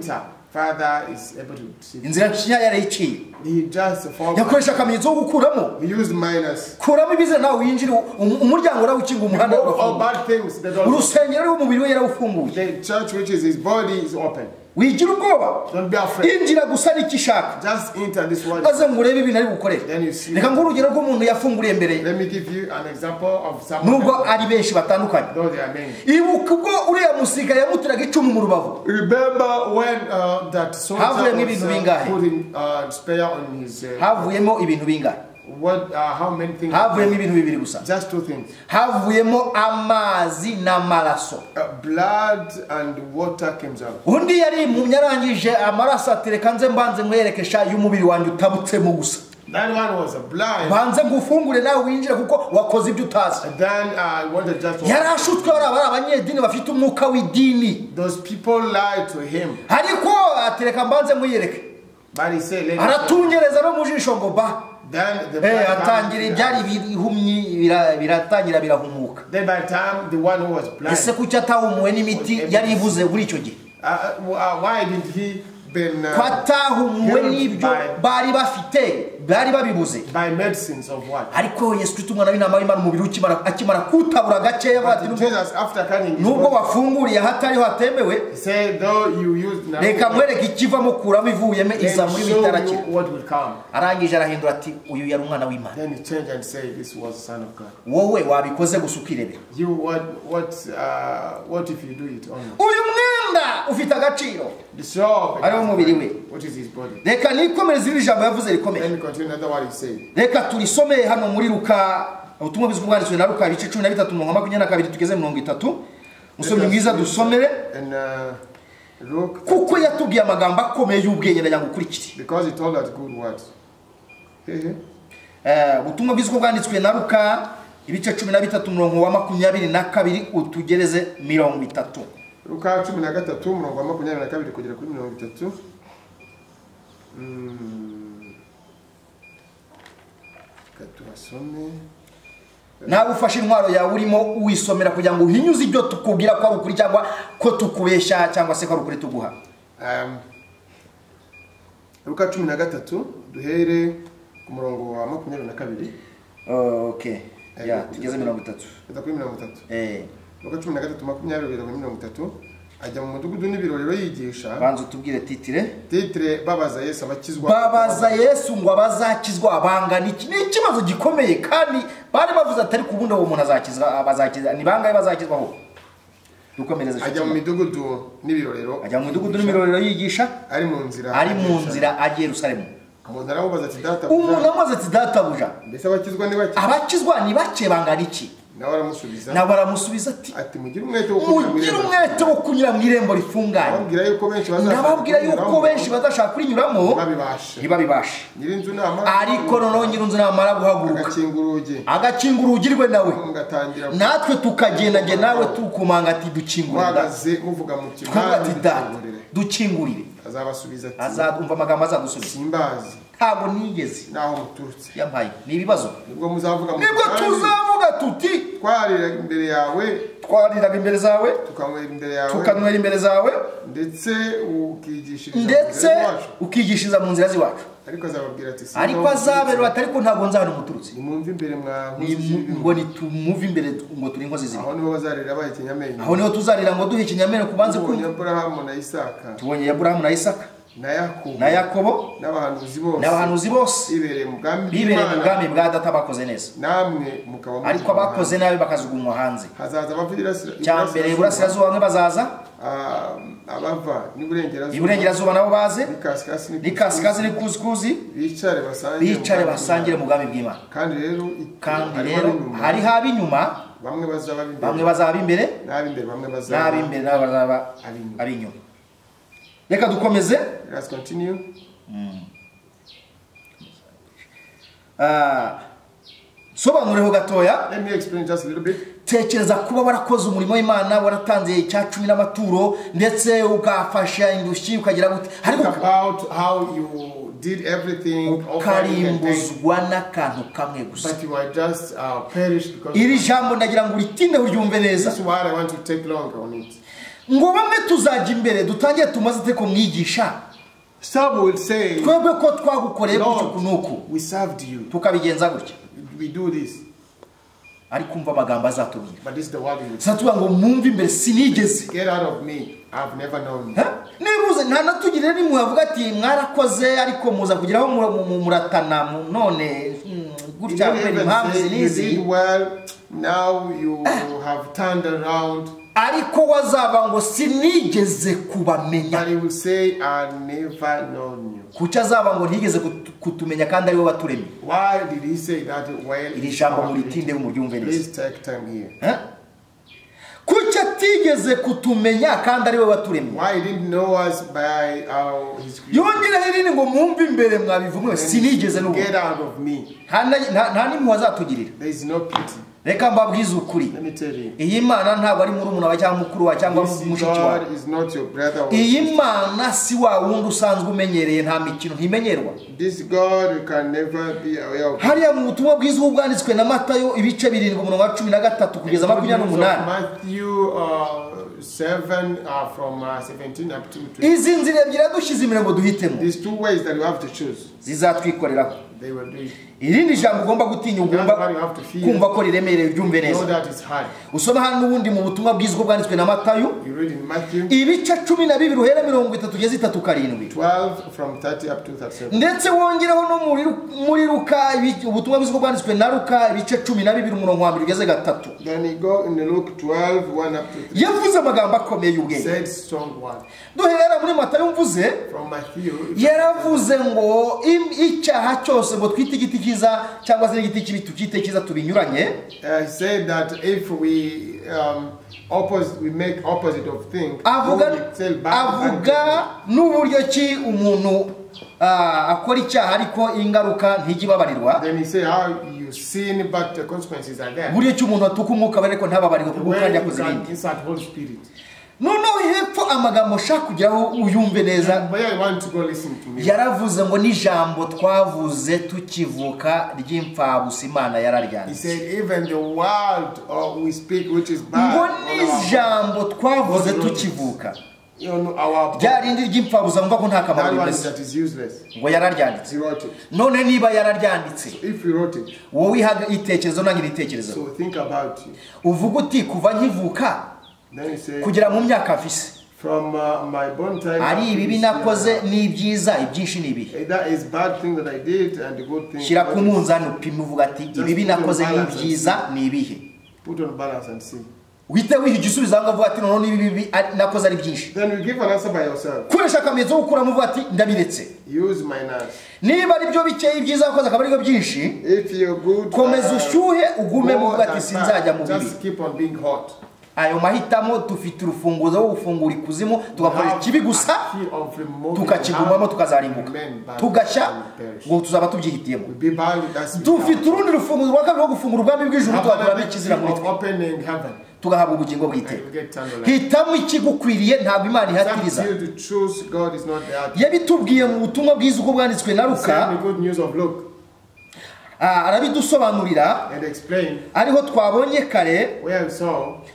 Father is able to see.
Inzira nshya yarayiciye.
He just
yakoresha akamenyetso ko gukuramo.
He used minus.
Kuramo ibize nawe winjira umuryango rawo ukinga umuhanda
all bad things.
Urusengero rw'umubiri we yarawufunguye.
The church which is his body is open.
Wigira ubwoba.
Don't be afraid.
Injira gusa n'ikishaka.
Just enter this world.
Aze ngurebe ibintu ari gukorera.
Then you see.
Reka ngurugero rw'umuntu yafunguriye mbere.
Let me give you an example of someone.
Nubwo ari benshi batandukanye.
Though they are many.
Ibuka ubwo uriya musika yamutiraga icumu mu rubavu.
Remember when that soldier was putting spear on his
havuyemo ibintu bingahe?
What how many things?
Havuyemo ibintu bibiri gusa.
Just two things.
Havuyemo amazi n'amaraso.
Blood and water came out.
Undi yari yarangije amaraso atereka nze mbanze nkwerekesha y'umubiri wanjye utabutsemo gusa.
That one was a blind.
Banze ngufungure nawe winjire kuko wakoze ibyo utazi.
Then I wanted just to.
Yarashutswe abanyedini bafite umwuka w'idini.
Those people lied to him.
Ariko atereka mbanze nkuyereke.
But he said,
aratungereza no mujisho ngo ba.
Then the
atangira ibyari bihumyi biratangira birahumuka.
Then by the time the one who was blind.
Ese kuki atahumuwe n'imiti yari ivuze muri icyo gihe?
Why did he been
kwatahumuwe n'ibyo bari bafite bari babibuze
by medicines of what?
Ariko Yesu Kristo umwana w'intama w'Imana umubiri akimara kutabura gakeya bati nubwo wafunguriye hatariho hatemewe
say though you used
reka mwereke ikivamo kuramo ivuyeme iza muri bitaraki
what will come.
Arangije arahindura ati uyu yari umwana w'Imana.
Then he changed and said this was the son of God.
Wowe wabikoze gusukirebe.
You what if you do it only?
Uyu mwenda ufite agaciro.
The shop
ari umubiri we.
What is his body?
Reka nikomereze iri jambo yavuze rikomeye.
Then continue another what he said.
Reka turisome hano muri Luka ubutumwa bwizwe bwanditswe na Luka ibice 13:22 tugeze 30. Musomye mwiza dusomere. Kuko yatubwiye amagambo akomeye y'ubwenge ndajya gukurikira.
Because he told us good words.
Ubutumwa bwizwe bwanditswe na Luka ibice 13:22 utugereze 30.
Luka 13:22 kugera kuri 30. Katuasome.
Nawe ufashe intwaro yawe urimo uwisomera kugira ngo uhinyuze ibyo tukubwira ko ari ukuri cyangwa ko tukubesha cyangwa se ko ari ukuri tuguha.
Luka 13 duhere ku murongo wa 22.
Okay. Ya tugeze 30.
Kuri 30. Luka 13:22 ajya mu mudugudu n'ibirorero yigisha.
Banzo tubwire titre
babaza Yesu abakizwa.
Babaza Yesu ngo abazakizwa abangana iki ni ikibazo gikomeye kandi bari bavuze atari kubundi uwo muntu azakizwa abazakiza ni bangaye bazakizwaho. Dukomereza
ajya mu midugudu n'ibirorero.
Ajya mu midugudu n'ibirorero yigisha
ari mu nzira
ajya Yerusalemu.
Umuntu aramubaza ati databuja.
Umuntu amaze ati databuja.
Mbese abakizwa ni bake?
Abakizwa ni bake bangana iki? nawe aramusubiza ati
mugire
umwete wo kunyura mu irembo rifunganye. Ndababwira yuko benshi badashaka kurinyuramo ntibabibashe. Ariko noneho nyir'inzu namara guhaguruka agakinga urugi rwe nawe natwe tukagenda nge nawe tukumanga ati dukingurira dukingurire. Azumva amagambo azadusubiza.
Simbazi
ntabwo nigeze
naho muturutse
yampaye ni ibibazo.
Nibwo
tuzavuga tuti
twariraga imbere yawe,
twariraga imbere zawe, tukanywera imbere zawe,
ndetse ukigishiriza
mu nzira z'iwacu. Ariko azabera ariko ntabwo nzahana umuturutse.
Nimumve imbere
ngo nitumuve imbere ngo turi inkozi z'ibibi.
Aho niho bazarira bahe ikinyamene.
Aho niho tuzarira ngo duhe ikinyamene kubanze
ku Aburahamu na Isaka.
Tubonye Aburahamu na Isaka na Yakobo n'abahanuzi bose bibereye mu bwami bwa data bakoze neza, namwe mukaba ariko abakoze nabi bakajugunywa hanze. Hazaza cyambere iburasirazuba bamwe bazaza,
abava
iburengerazuba nabo baze, n'ikasikazi n'ikuzi bicare basangire mu bwami bw'Imana. Kandi rero hari haba inyuma, bamwe bazaba imbere, n'ab'imbere n'abazaba ari inyuma. Reka dukomeze.
Let's continue.
Sobanureho gatoya.
Let me explain just a little bit.
Tekereza kuba warakoze umurimo w'Imana, waratanze icya 10 n'amaturo, ndetse ugafasha indushyi ukagira gute.
About how you did everything,
ukarimbuzwa n'akantu kamwe gusa.
But you are just perished because
iri jambo ndagira ngo uritinde uryumve neza.
This is why I want to take longer on it.
Ngo bamwe tuzajya imbere dutangiye tumaze teko mwigisha.
Some will say,
twebwe ko twagukoreye gutyo kunuko,
we served you,
tukabigenza gutyo,
we do this.
Ariko umva amagambo azatubwira.
But this is the word we
satubwa ngo mumve imbere sinigeze.
Get out of me, I've never known.
Nibuze nta natugire ni muyavuga ati mwarakoze ariko muza kugiraho muratana none gutya kweli impamvu zinizi.
Well, now you have turned around.
Ariko wazaba ngo sinigeze kubamenya.
And he will say, I never known you.
Kuki azaba ngo ntigeze kutumenya kandi ari we waturemye.
Why did he say that? Well,
iri jambo muritinde umuryumve neza.
Please take time here.
Kuki atigeze kutumenya kandi ari we waturemye.
Why he didn't know us by his creation.
Yongera hirinde ngo mwumve imbere mwabivumwe sinigeze n'ubu.
Get out of me.
Nta nimwe wazatugirira.
There is no pity.
Reka mbabwize ukuri. Iyi Mana ntabwo ari murumuna wa cyangwa mukuru wa cyangwa mushiki wa. Iyi Mana si wa wundi usanzwe umenyereye, nta mikino ntimenyerwa.
This God can never be aware of.
Hariya mu butumwa bwiza ubwanditswe na Matayo ibice 7 umurongo wa 13 kugeza 28.
Matthew 7 from 17 up to 20.
Izi nzira ebyiri dushize imirongo duhitemo.
These two ways that you have to choose.
Zizatwikorera.
They will do it.
Irindi jambo ugomba gutinya, ugomba kumva ko riremereye ubyumve neza. Usoma hano ubundi mu butumwa bwiza bwanditswe na Matayo ibice 12 uhera 30 kugeza 37.
12 from 30 up to 37.
Ndetse wongereho no muri Luka ubutumwa bwiza bwanditswe na Luka ibice 12 umurongo wa 2 kugeza 3.
Then you go in Luke 12 1 up to 3.
Yavuze amagambo akomeye y'ubwenge.
Said strong one.
Duhera muri Matayo mvuze
from Matthew.
Yaravuze ngo icyaha cyose ngo twite igiti kiza cyangwa se igiti kibi tukitekiza tubinyuranye.
He said that if we make opposite of things,
avuga n'uburyo ki umuntu akora icyaha ariko ingaruka ntigibabarirwa.
Then he said how you sin but the consequences are there.
Buryo ki umuntu atuka umwuka bariko ntababarirwa kugukanya kuzibindi.
Inside Holy Spirit.
No hepfo amagambo shaka kujyaho uyumve neza.
But I want to go listen to me.
Yaravuze ngo n'ijambo twavuze tukivuka ry'imfabusa Imana yararyanditse.
He said even the word we speak which is bad.
Ngo n'ijambo twavuze tukivuka. Ryarindi ry'imfabusa mva ko nta kamaro bise. Ngo yararyanditse. None niba yararyanditse.
If you wrote it.
Wowe ihaga itekerezo nangira itekerezo.
So think about you.
Uvuga uti kuva nkivuka kugira mu myaka afise.
From my born time.
Ari ibibi nakoze ni byiza ibyinshi ni bihe.
That is bad thing that I did and the good thing.
Shira kumunzani upima uvuga ati ibibi nakoze ni byiza ni bihe.
Put on balance and see.
uhite wiha igisubizo aho uvuga ati none ibi nakoze ari byinshi.
Then you give an answer by yourself.
Koresha akamezo ukuramo uvuga ati ndabiretse.
Use minus.
Niba ari byo bikeye ibyiza wakoze akaba ari byo byinshi,
If you're good,
komeza ushyuhe ugume mu uvuga ati sinzajya mu bibi.
Just keep on being hot.
Ayo mahitamo dufite urufunguzo wo gufungura ikuzimu tugakora ikibi gusa tukakigumamo tukazarimbuka tugashya ngo tuzaba tubyihitiyemo. Dufite urundi rufunguzo rwa kabiri rwo gufungura ubwami bw'ijuru tugakuramo ikizira muri twe tugahabwa ubugingo bw'iteka. Hitamo ikigukwiriye, ntabwo Imana ihatiriza. Yabitubwiye mu butumwa bwiza uko bwanditswe na Luka, arabidusobanurira ariho twabonye kare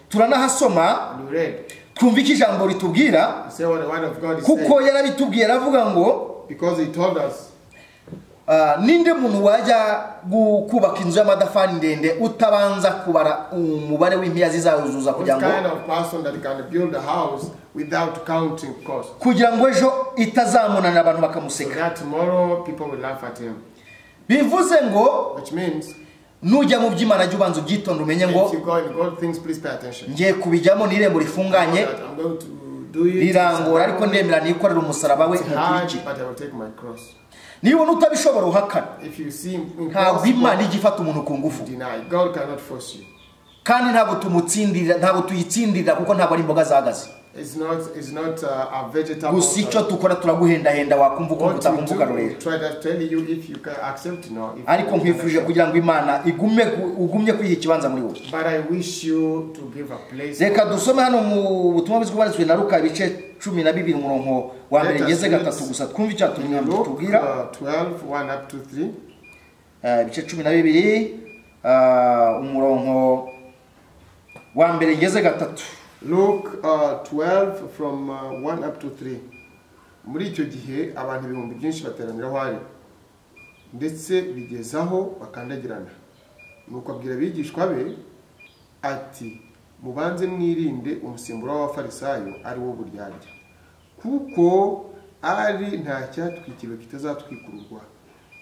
turanahasoma twumva iki ijambo ritubwira kuko yarabitubwiye aravuga ngo ninde muntu wajya kubaka inzu y'amadafari ndende utabanza kubara umubare w'impiya zizazuza kugira ngo ejo itazamunana abantu bakamuseka. Bivuze ngo nujya mu by'Imana jya ubanza ubyitonde umenye ngo ngiye kubijyamo n'irembo rifunganye rirangora ariko ndemera nikorera umusaraba we mukurikire. Niba utabishobora uhakana, ntabwo Imana ijya ifata umuntu ku ngufu kandi ntabwo tuyitsindira kuko ntabwo ari imboga zahagaze.
It's not a vegetable.
Gusa icyo tukora turaguhendahenda wakumva uko utakumvuga rero. Ariko nkwifurije kugira ngo Imana ugumye kwiha ikibanza muri wowe.
But I wish you to give a place.
Reka dusome hano mu butumwa bw'Imana na Luka ibice 12 umurongo wa mbere ngeze gatatu gusa twumva icyo tubwira.
12:1 up to 3.
Ibice 12 umurongo wa mbere ngeze gatatu.
Luke 12 from 1 up to 3. Muri icyo gihe abantu ibihumbi byinshi bateranira hari ndetse bigezaho bakandagirana. Nuko abwira abigishwa be ati mubanze mwirinde umusimburo w'abafarisayo ari wo buryarya kuko ari nta cyatwikirwe kitazatwikururwa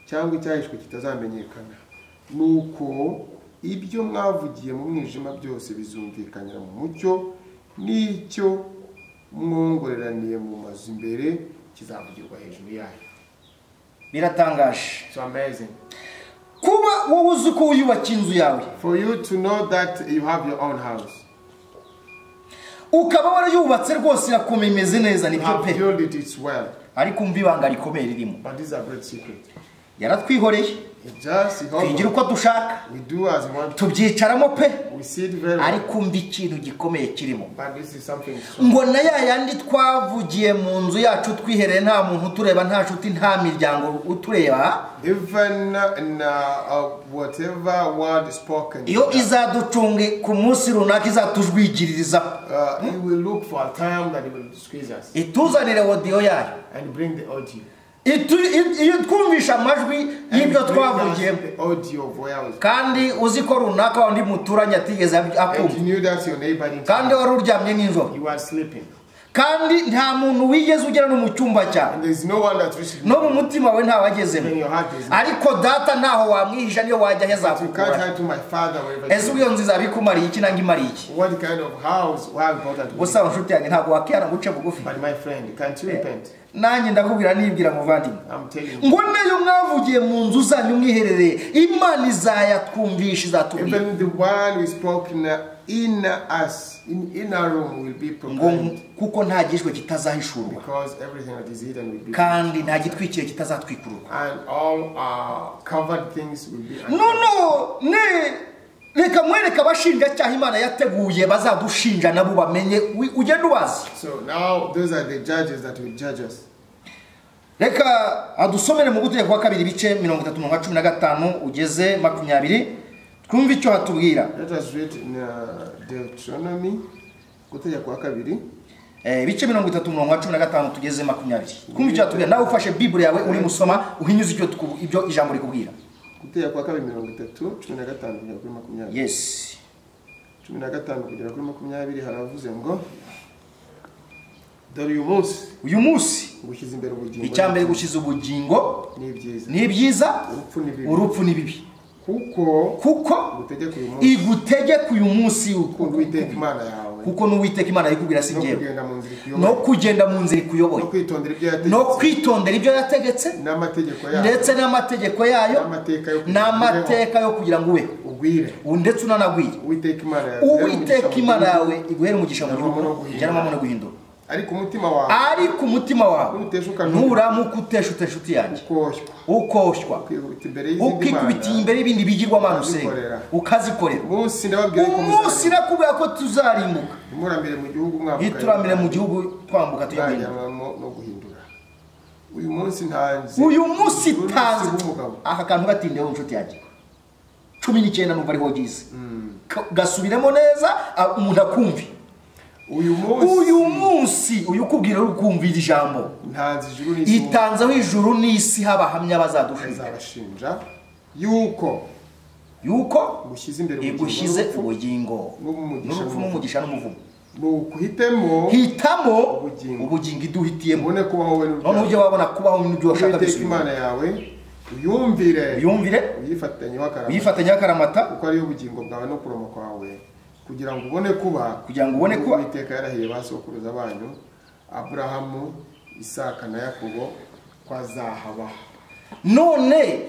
cyangwa icyahishwe kitazamenyekana. Nuko ibyo mwavugiye mu mwijima byose bizumvikanira mu mucyo, n'icyo mwongoreraniye mu mazu imbere kizavugirwa hejuru yayo.
Biratangaje.
So amazing.
Kuba wowe uzi ko wiyubaka inzu yawe,
for you to know that you have your own house,
ukaba warayubatse rwose irakomeye imeze neza nibyo pe, ariko umva ibanga rikomeye ririmo.
But this is a great secret.
Yaratwihoreye twigira uko dushaka tubyicaramo pe, ariko umva ikintu gikomeye kirimo ngo na yandi twavugiye mu nzu yacu twihereye nta muntu utureba, nta nshuti, nta miryango utureba, iyo izaducunge ku munsi runaka izatujwigiririza ituzanire audio yayo iyo twumvisha amajwi y'ibyo twavugiyemo kandi uzi ko runaka wandi muturanye atigeze akumva kandi wari uryamye nijoro kandi nta muntu wigeze ugera no mu cyumba cyawe no mu mutima we ntawagezemo, ariko data ntaho wamwihisha niyo wajya hezakukura. Ese uyo nziza abikumariye iki nange imariye iki? Gusa nshuti yanjye ntabwo wakiyana guce bugufi. Nanjye ndakubwira nibwira muvandimwe ngo nayo mwavugiye mu nzu zanyu mwiherereye Imana izayatwumvisha izatubwira.
Even the one we spoke in us in our room will be proclaimed.
Kuko nta gishwe kitazahishurwa,
because everything that is hidden will be,
kandi nta gitwikire kitazatwikururwa,
and all covered things will be.
Reka mwereka abashinjacyaha Imana yateguye bazadushinja nabo bamenye ugenda ubazi.
So now those are the judges that will judge us.
Reka adusomere mu Gutegeka kwa kabiri ibice 33:15 ugeze 20 twumva icyo hatubwira.
Let us read in Deuteronomy Gutegeka kwa kabiri
ibice 33:15 tugeze 20 twumva icyo hatubwira. Nawe ufashe Bible yawe uri musoma uhinyuze ibyo ijambo rikubwira.
Gutegeka kwa kabiri 33:15 kugera kuri 20.
Yes,
15 kugera kuri 20 haravuze ngo uyu munsi gushyize imbere ubugingo,
icyambere gushiza ubugingo ni byiza, urupfu ni bibi. kuko igutegeka uyu munsi kuko n'Uwiteka Imana yikubwira si njyewe no kugenda mu nzira ikuyoboye no kwitondera ibyo yategetse ndetse n'amategeko yayo n'amateka yo kugira ngo ube ndetse unanagwiye Uwiteka Imana yawe iguhere umugisha mu gihugu cyaramo no guhindura ariko umutima wawe nturamuka utesha inshuti yanjye ukoshywa ukikubitiye imbere y'ibindi bigirwamana usenga ukazikorera umunsi nakubwira ko tuzarimbuka turambire mu gihugu twambuka tujya guhindura uyu munsi tanze aka kantu gatindeho inshuti yanjye 19 numva ariho gize gasubiremo neza umuntu akumvi uyu munsi uyukubwira ukumvira ijambo itanzaho ijuru n'isi habahamya bazadushinja yuko igushize ubugingo n'urupfu n'umugisha n'umuvumo hitamo ubugingo iduhitiyemo none ujye wabona kubaho n'ibyo washaka byose
Imana yawe uyumvire uyifatanye akaramata kuko ari ubugingo bwawe no kuroma kwawe kugira ngo ubone kuba Uwiteka yarahiye basokuruza banyu Aburahamu Isaka na Yakobo kwazahaba
none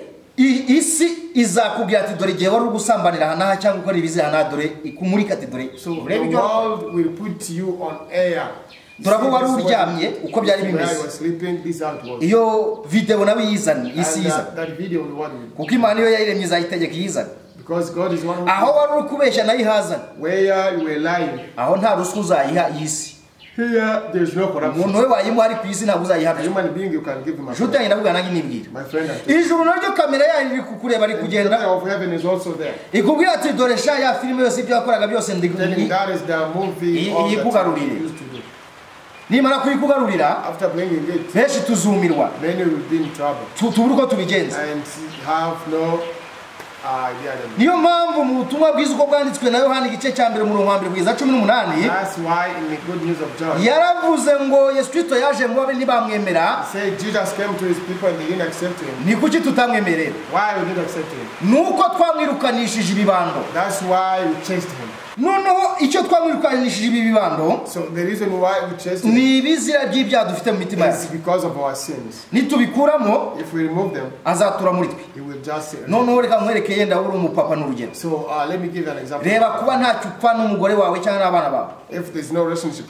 isi izakubwira ati dore igihe wari ugusambanira hanaha cyangwa ukora ibizihana dore ikumurika ati dore
the world will put you on air.
Turavuga wari uryamye uko byari bimeze iyo video nawe yizana isi yiza kuko Imana iyo yayiremye izayitegeka yizana aho wari uri kubeshya nayo ihazana aho nta ruswa uzayiha isi umuntu we wayimuha ari ku isi ntabwo uzayihabwa nshuti yanjye ndavuga nanjye nibwira ijuru naryo kamera yayo iri kukureba ari kugenda ikubwira ati dore sha ya filime yose ibyo yakoraga byose iyikugarurire nimara kuyikugarurira benshi tuzumirwa tubura uko tubigenza niyo mpamvu mu butumwa bwiza uko bwanditswe na Yohana igice cya mbere umurongo wa mbere kugeza 18 yaravuze ngo Yesu Kristo yaje mu babe ntibamwemera ni kuki tutamwemerera nuko twamwirukanishije ibibando noneho icyo twamwirukanishije ibi bibando ni ibizira by'ibyaha dufite mu mitima yacu nitubikuramo azatura muri twe noneho reka nkwereke yenda uri umupapa n'urugero reba kuba ntacyo upfa n'umugore wawe cyangwa n'abana bawe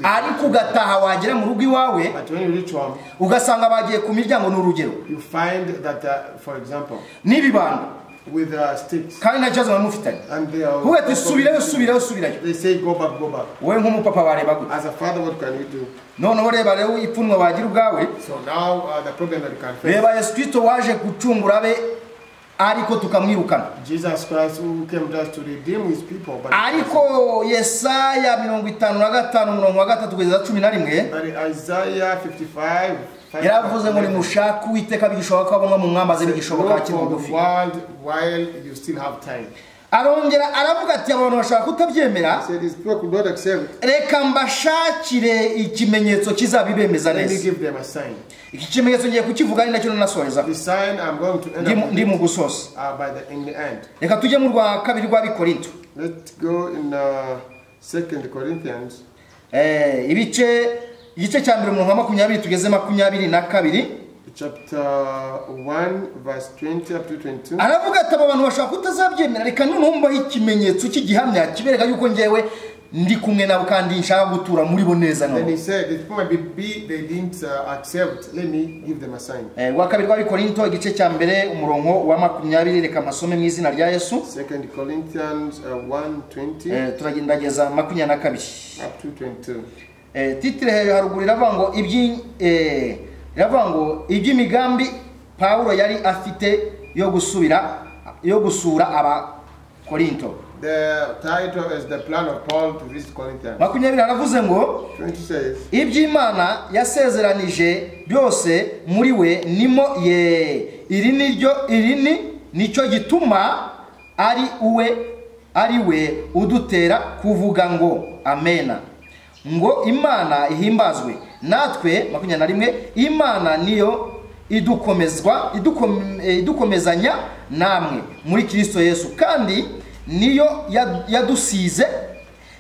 ariko ugataha wagera mu rugo iwawe ugasanga bagiye ku miryango n'urugero n'ibibando
with sticks
kandi najaza bamufitanye kuko ati subirayo
they say go back
we nk'umupapa bareba gute
as a father what can you do
none reba rero ipfunwa bagira ubwawe
so now the problem that you can face
reba Yesu Kristo waje gucungura be ariko tukamwirukana
Jesus Christ who came just to redeem his people but
ariko Yesaya 55 umurongo wa 3 kugeza 11
Isaiah 55
yaravuze ngo nimushaka Uwiteka bigishoboka abonwa mu mwamaze bigishoboka akiri mugufi
while you still have time
arongera aravuga ati abantu bashaka kutabyemera reka mbashakire ikimenyetso kizabibemeza neza iki kimenyetso ngiye kukivuga ari nacyo nasoreza ndi mu gusoza reka tujye mu rwa kabiri rwa Bikorinto
let's go in 2 Corinthians
igice cya mbere mu 20 tugeze 22
chapter 1 verse 20 up to 22
aravuga ati abantu bashaka kutazabyemera reka numva ikimenyetso cy'igihamya kibereka yuko ngewe ndi kumwe nabo kandi nshaka gutura muri bo neza no
then he said it might be they didn't accept let me give them a sign
wa kabiri wa Bikorinto igice cya mbere umurongo wa 20 reka masome mu izina rya Yesu
2 Corinthians 1:20
turagendageza 22
up to 22
titre haruguru iravuga ngo iby'imigambi Paulo yari afite yo gusura aba Korinto.
The title is the plan of Paul to visit Corinthians.
20 aravuze ngo
20 says
iby'Imana yasezeranije byose muri we nimo iri nicyo gituma ari we udutera kuvuga ngo amena ngo Imana ihimbazwe natwe 21 Imana niyo idukomezanya namwe muri Kristo Yesu, kandi niyo yadusize,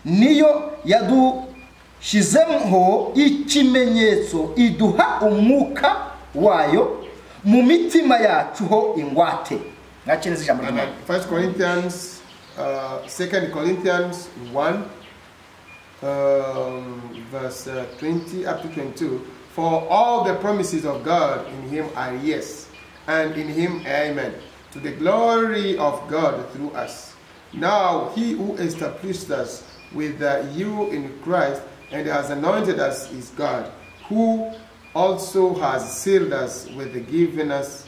niyo yadushyizeho ikimenyetso, iduha umwuka wayo mu mitima yacu ho ingwate. Ngakireza ijambo ry'Imana.
1 Corinthians 2 Corinthians 1 verse 20 up to 22. For all the promises of God in him are yes, and in him amen, to the glory of God through us. Now he who established us with you in Christ and has anointed us is God, who also has sealed us with the given us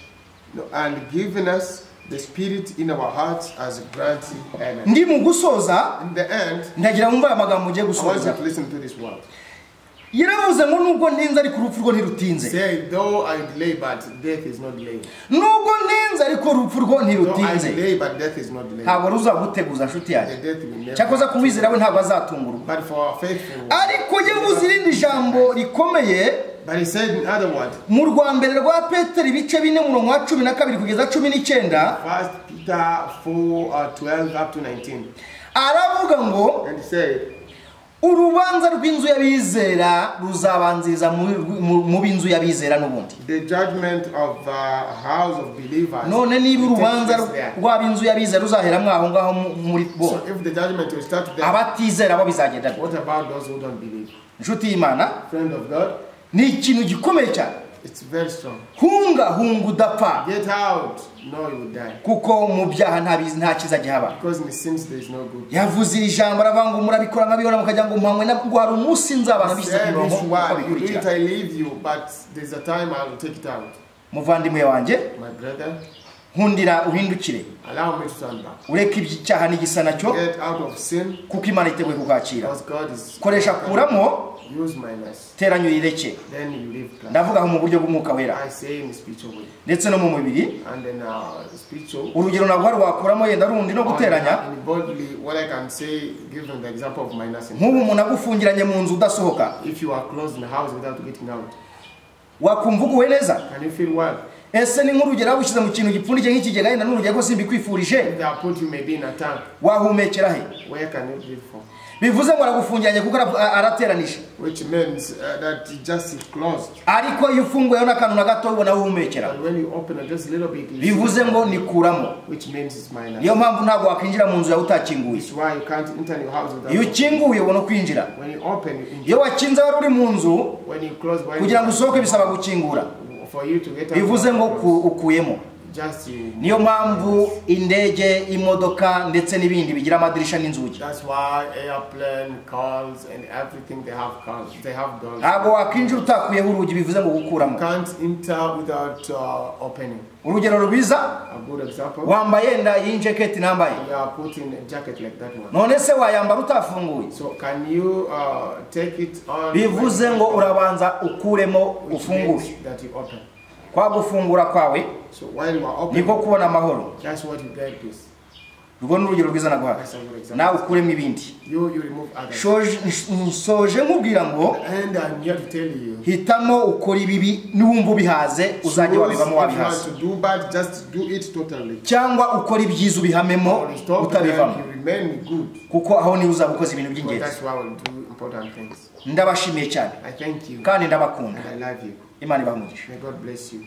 the Spirit in our hearts as granting amen.
Ndi mu gusoza,
In the end,
ndagira mumva amagambo mugiye
I want you
gusoza.
to listen to this word.
Yaravuze ngo nubwo ntinze ariko urupfu rwo ntirutinze.
Say, though I delay, but death is not delayed.
Nubwo ntinze ariko urupfu rwo
Though I
ntirutinze.
delay, but death is not delayed.
Ntabwo ruzaguteguza nshuti
The
yanjye.
death will never.
Cyakoze kuwizera we ntabwo azatungurwa.
But for our faithful,
Ariko yavuze irindi jambo rikomeye
but he said in other words,
mu rwa mbere rwa Petero ibice 4:12 kugeza 19.
1 Peter 4:12 up to 19.
Aravuga ngo
And he said,
urubanza rw'inzu y'abizera ruzabanziza mu b'inzu y'abizera n'ubundi.
the judgment of the house of believers.
None niba
will take
urubanza
place there.
rw'ab'inzu y'abizera ruzaheramwe aho ngaho muri bo,
So if the judgment will start there,
abatizera bo bizagenda gute?
what about those who don't believe?
Inshuti y'Imana,
Friend of God,
ni ikintu gikomeye cyane.
it's very strong.
Hunga udapfa,
Get out, no, you will die.
kuko mu byaha nta kiza gihaba.
Because in the sins there is no good.
Yavuze iri jambo aravuga ngo murabikora nkabibona mukajya ngo mpamwe nabwo hari umunsi nzabana bishyize ku
Say
murongo
this
uko
word, you do it,
bikurikira.
I leave you, but there's a time I will take it out.
Muvandimwe wanjye,
My brother,
nkundira uhindukire,
allow me to turn back.
ureke icyaha n'igisa nacyo,
Get out of sin,
kuko Imana iteguye kukakira.
because God is.
Koresha kuramo,
Use my mess.
teranya urireke.
Then you live class.
Ndavuga aho mu buryo bw'umwuka wera
I say in spiritual way.
ndetse no mu mubiri.
And then spiritual.
Urugero nabwo hari wakuramo yenda rundi no guteranya.
And boldly, what I can say, given the example of minus.
Nk'ubu umuntu agufungiranye mu nzu udasohoka,
If you are closed in the house without getting out,
wakumva uguwe neza?
can you feel well?
Ese ni nk'urugero wagushyize mu kintu gipfundikiye nk'ikigega yenda n'urugero ko simbikwifurije,
If they are put, you may be in a tank.
wahumekera he?
Where can you live from?
Bivuze ngo aragufungiranye kuko arateranije,
Which means that it just closed.
ariko iyo ufunguyeho n'akantu na gato ubona uhumekera.
But when you open it just a little bit, you
Bivuze ngo ni kuramo.
which means it's minus.
Niyo mpamvu ntabwo wakwinjira mu nzu yawe utakinguye.
That's why you can't enter your house without.
Iyo ukinguye ubona kwinjira.
When you open, you enter.
Iyo wakinze wari uri mu nzu,
When you close,
kugira ngo usohoke bisaba gukingura.
for you to get out.
Bivuze ngo ukuyemo.
Just you.
Niyo mpamvu indege, imodoka ndetse n'ibindi bigira amadirisha n'inzugi.
That's why airplane, cars, and everything they have cars. They have doors.
Ntabwo wakwinjira utakuyeho urugi, bivuze ngo gukuramo.
Can't enter without opening.
Urugero rwiza,
A good example.
wambaye yenda iyi jacket nambaye.
You are putting a jacket like that one.
None se wayambara utafunguye?
So can you take it on?
Bivuze ngo urabanza ukuremo
Which
ufungure.
means that you open.
Kwa gufungura kwawe
So while you are open,
niko kubona amahoro.
that's what you get peace.
Urwo ni urugero rwiza naguhaye.
That's a good example.
Nawe ukuremo ibindi.
You remove others.
Nsoje nkubwira ngo
And I'm here to tell you.
hitamo ukora ibibi niwumva ubihaze uzajye wabibamo
If you
wabihaze,
want to do bad, just do it totally.
cyangwa ukora ibyiza ubihamemo
Or stop
utabivamo,
there, you remain good.
kuko aho niho uzaba ukoze ibintu
But
by'ingenzi.
that's why we'll do important things.
Ndabashimiye cyane
I thank you
kandi ndabakunda.
and I love you.
Imana ibahe umugisha.
May God bless you.